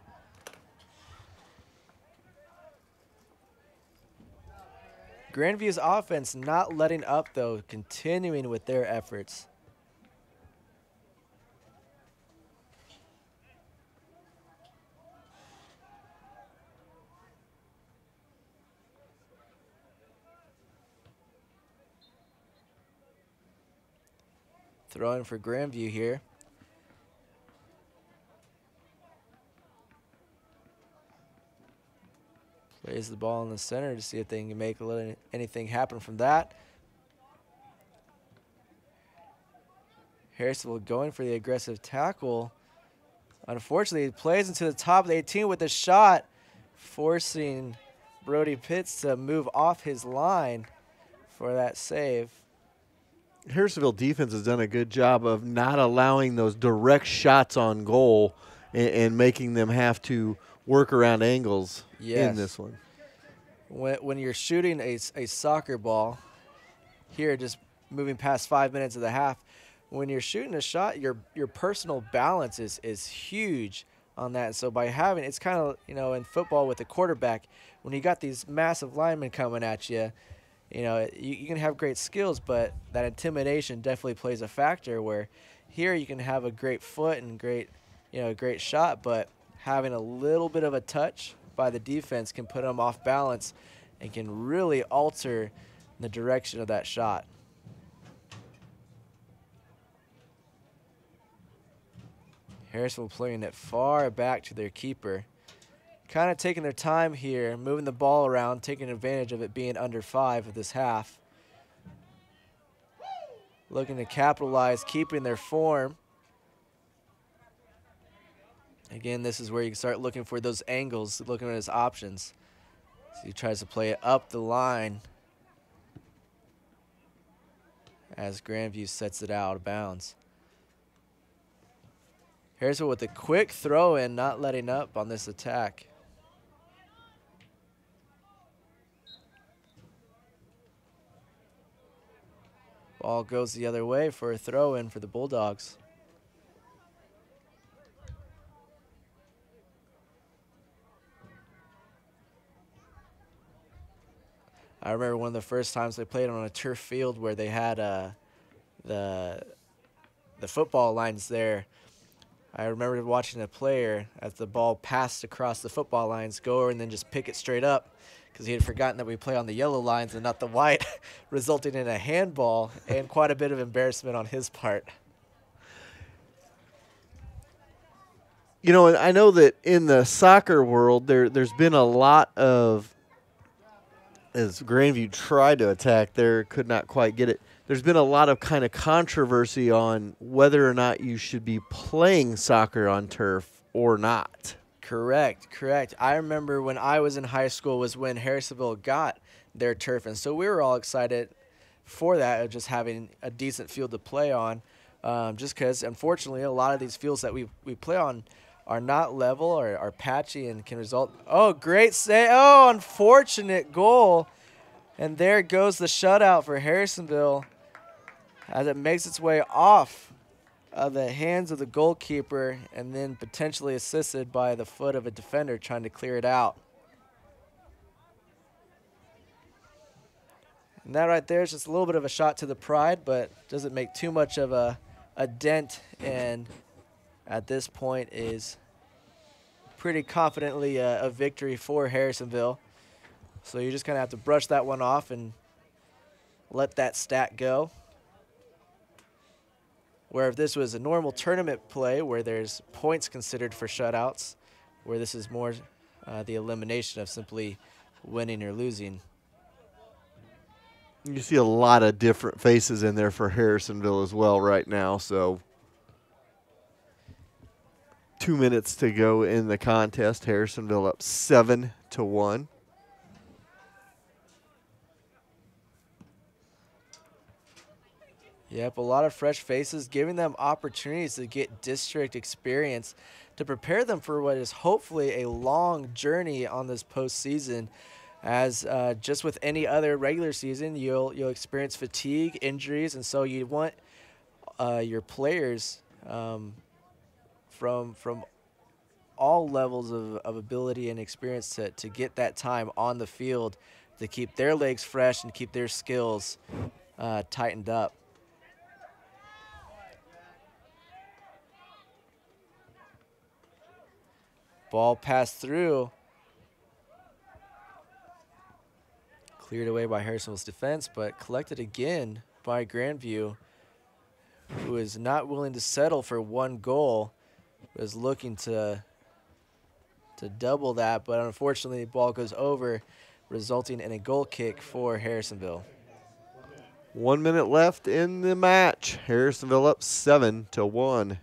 Grandview's offense not letting up, though, continuing with their efforts. Throwing for Grandview here. Plays the ball in the center to see if they can make anything happen from that. Harrisonville going for the aggressive tackle. Unfortunately, he plays into the top of the 18 with a shot, forcing Brody Pitts to move off his line for that save. Harrisonville defense has done a good job of not allowing those direct shots on goal and making them have to work around angles in this one. When you're shooting a soccer ball, here just moving past 5 minutes of the half, when you're shooting a shot, your personal balance is huge on that. So by having, it's kind of, you know, in football with the quarterback, when you got these massive linemen coming at you, you know, you can have great skills, but that intimidation definitely plays a factor, where here you can have a great foot and great shot, but having a little bit of a touch by the defense can put them off balance and can really alter the direction of that shot. Harrisonville playing it far back to their keeper. Kind of taking their time here, moving the ball around, taking advantage of it being under 5 of this half. Looking to capitalize, keeping their form. Again, this is where you can start looking for those angles, looking at his options. So he tries to play it up the line as Grandview sets it out of bounds. Harrisonville with a quick throw in, not letting up on this attack. Ball goes the other way for a throw in for the Bulldogs. I remember one of the first times they played on a turf field where they had the football lines there. I remember watching a player as the ball passed across the football lines go over and then just pick it straight up because he had forgotten that we play on the yellow lines and not the white, resulting in a handball and quite a bit of embarrassment on his part. You know, and I know that in the soccer world, there's been a lot of, as Grandview tried to attack there, could not quite get it. There's been a lot of kind of controversy on whether or not you should be playing soccer on turf or not. Correct, correct. I remember when I was in high school was when Harrisonville got their turf, and so we were all excited for that, of just having a decent field to play on, just because, unfortunately, a lot of these fields that we play on are not level or are patchy and can result. Oh, great save. Oh, unfortunate goal. And there goes the shutout for Harrisonville as it makes its way off of the hands of the goalkeeper and then potentially assisted by the foot of a defender trying to clear it out. And that right there is just a little bit of a shot to the pride, but doesn't make too much of a dent, and at this point is pretty confidently a victory for Harrisonville. So you just kind of have to brush that one off and let that stat go. Where if this was a normal tournament play where there's points considered for shutouts, where this is more the elimination of simply winning or losing. You see a lot of different faces in there for Harrisonville as well right now, so 2 minutes to go in the contest. Harrisonville up 7-1. Yep, a lot of fresh faces, giving them opportunities to get district experience to prepare them for what is hopefully a long journey on this postseason. As just with any other regular season, you'll experience fatigue, injuries, and so you want your players from all levels of ability and experience to get that time on the field to keep their legs fresh and keep their skills tightened up. Ball passed through. Cleared away by Harrisonville's defense, but collected again by Grandview, who is not willing to settle for one goal, was looking to double that, but unfortunately the ball goes over, resulting in a goal kick for Harrisonville. 1 minute left in the match. Harrisonville up 7-1.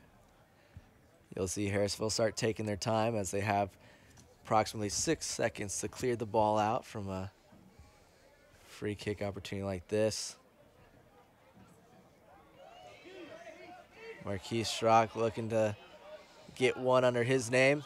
You'll see Harrisonville start taking their time as they have approximately 6 seconds to clear the ball out from a free kick opportunity like this. Marquise Schrock looking to get one under his name.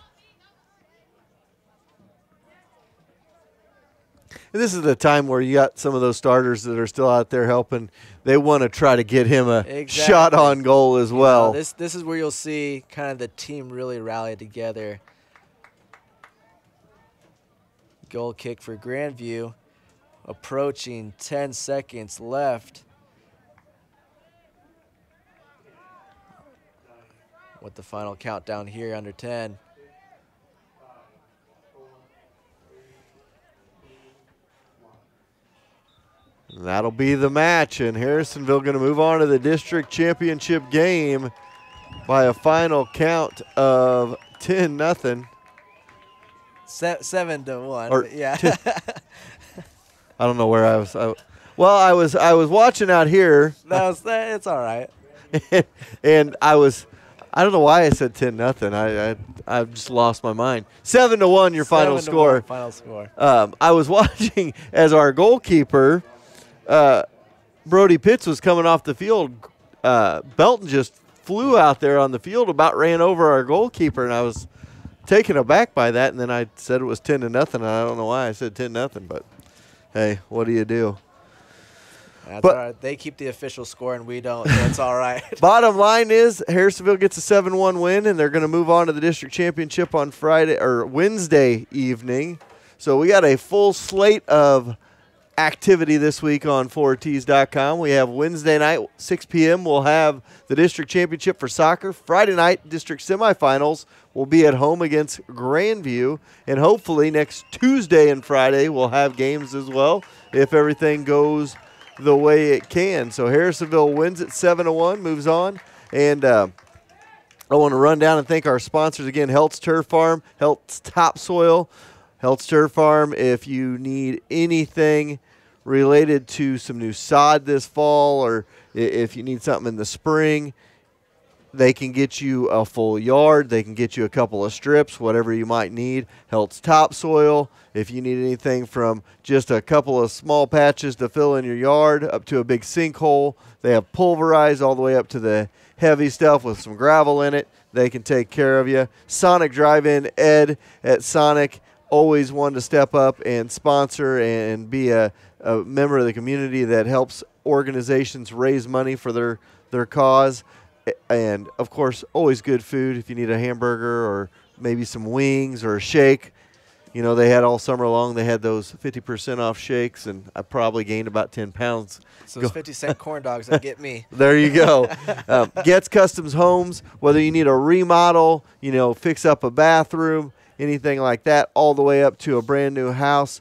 And this is the time where you got some of those starters that are still out there helping. They want to try to get him a shot on goal as well. This is where you'll see kind of the team really rally together. Goal kick for Grandview. Approaching 10 seconds left. With the final countdown here under 10. And that'll be the match, and Harrisonville going to move on to the district championship game by a final count of 10-0. 7-1. Or yeah. I don't know where I was. I was watching out here. No, it's all right. And I was I don't know why I said 10-0. I've just lost my mind. 7-1, your final score. Final score. I was watching as our goalkeeper, Brody Pitts, was coming off the field. Belton just flew out there on the field, about ran over our goalkeeper, and I was taken aback by that. And then I said it was 10-0, and I don't know why I said 10-0, but hey, what do you do? That's all right. They keep the official score, and we don't. So it's all right. Bottom line is Harrisonville gets a 7-1 win, and they're going to move on to the district championship on Wednesday evening. So we got a full slate of activity this week on 4Ts.com. We have Wednesday night, 6 p.m. We'll have the district championship for soccer. Friday night, district semifinals will be at home against Grandview. And hopefully next Tuesday and Friday we'll have games as well if everything goes the way it can. So Harrisonville wins it 7-1, moves on. And I want to run down and thank our sponsors again, Helt's Turf Farm, Helt's Topsoil. Helt's Turf Farm, if you need anything related to some new sod this fall, or if you need something in the spring, they can get you a full yard. They can get you a couple of strips, whatever you might need. Helt's Topsoil, if you need anything from just a couple of small patches to fill in your yard up to a big sinkhole. They have pulverized all the way up to the heavy stuff with some gravel in it. They can take care of you. Sonic Drive-In, Ed at Sonic, always one to step up and sponsor and be a member of the community that helps organizations raise money for their cause. And, of course, always good food if you need a hamburger or maybe some wings or a shake. You know, they had all summer long, they had those 50% off shakes, and I probably gained about 10 pounds. So those 50-cent corn dogs that get me. There you go. Getz Customs Homes, whether you need a remodel, you know, fix up a bathroom, anything like that, all the way up to a brand new house.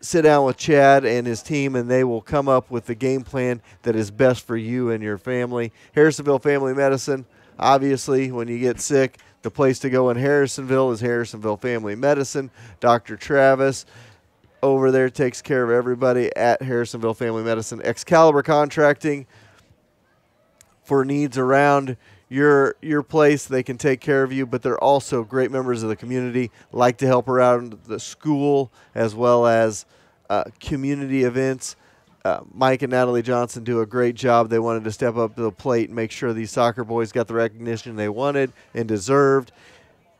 Sit down with Chad and his team, and they will come up with the game plan that is best for you and your family. Harrisonville Family Medicine, obviously, when you get sick, the place to go in Harrisonville is Harrisonville Family Medicine. Dr. Travis over there takes care of everybody at Harrisonville Family Medicine. Excalibur Contracting, for needs around your place, they can take care of you, but they're also great members of the community, like to help around the school as well as community events. Mike and Natalie Johnson do a great job. They wanted to step up to the plate and make sure these soccer boys got the recognition they wanted and deserved,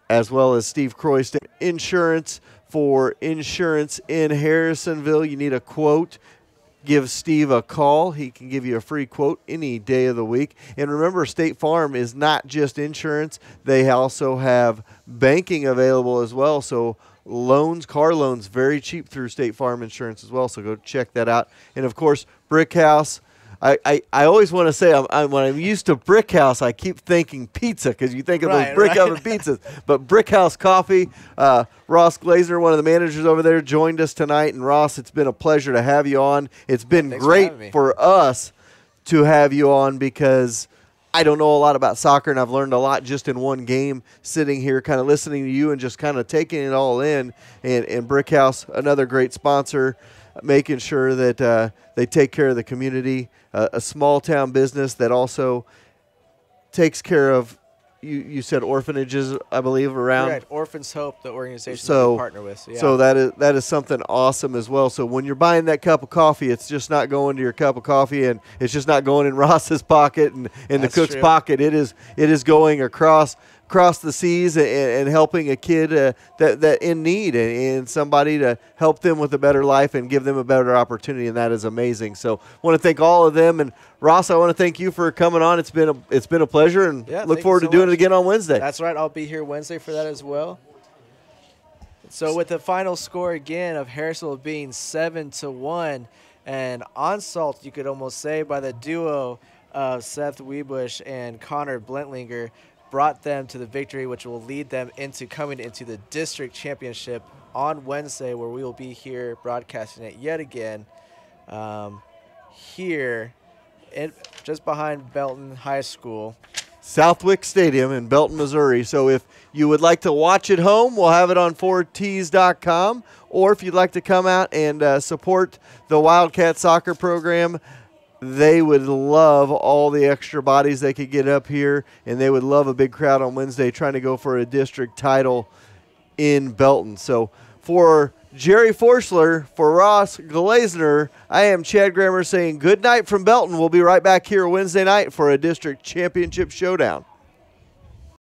as well as Steve Croyston. Insurance, for insurance in Harrisonville, you need a quote. Give Steve a call. He can give you a free quote any day of the week. And remember, State Farm is not just insurance. They also have banking available as well. So loans, car loans, very cheap through State Farm Insurance as well. So go check that out. And, of course, Brick House. I always want to say when I'm used to Brick House, I keep thinking pizza because you think of those brick oven pizzas. But Brick House Coffee, Ross Glazer, one of the managers over there, joined us tonight. And, Ross, it's been a pleasure to have you on. It's been great for us to have you on because I don't know a lot about soccer, and I've learned a lot just in one game sitting here kind of listening to you and just kind of taking it all in. And Brick House, another great sponsor, making sure that they take care of the community. A small-town business that also takes care of, you said orphanages, I believe, around. Correct. Orphans Hope, the organization that we partner with. So, yeah. So that is something awesome as well. So when you're buying that cup of coffee, it's just not going to your cup of coffee, and it's just not going in Ross's pocket and in the cook's pocket. It is going across the seas and helping a kid that in need and somebody to help them with a better life and give them a better opportunity, and that is amazing. So I want to thank all of them, and Ross, I want to thank you for coming on. It's been a pleasure, and look forward to doing it again on Wednesday. That's right. I'll be here Wednesday for that as well. So with the final score again of Harrisonville being 7-1, and on salt, you could almost say, by the duo of Seth Webush and Connor Blentlinger, brought them to the victory, which will lead them into coming into the district championship on Wednesday, where we will be here broadcasting it yet again here just behind Belton High School. Southwick Stadium in Belton, Missouri. So if you would like to watch at home, we'll have it on 4Ts.com. Or if you'd like to come out and support the Wildcat soccer program, they would love all the extra bodies they could get up here, and they would love a big crowd on Wednesday trying to go for a district title in Belton. So for Jerry Forschler, for Ross Glazner, I am Chad Grammer saying good night from Belton. We'll be right back here Wednesday night for a district championship showdown.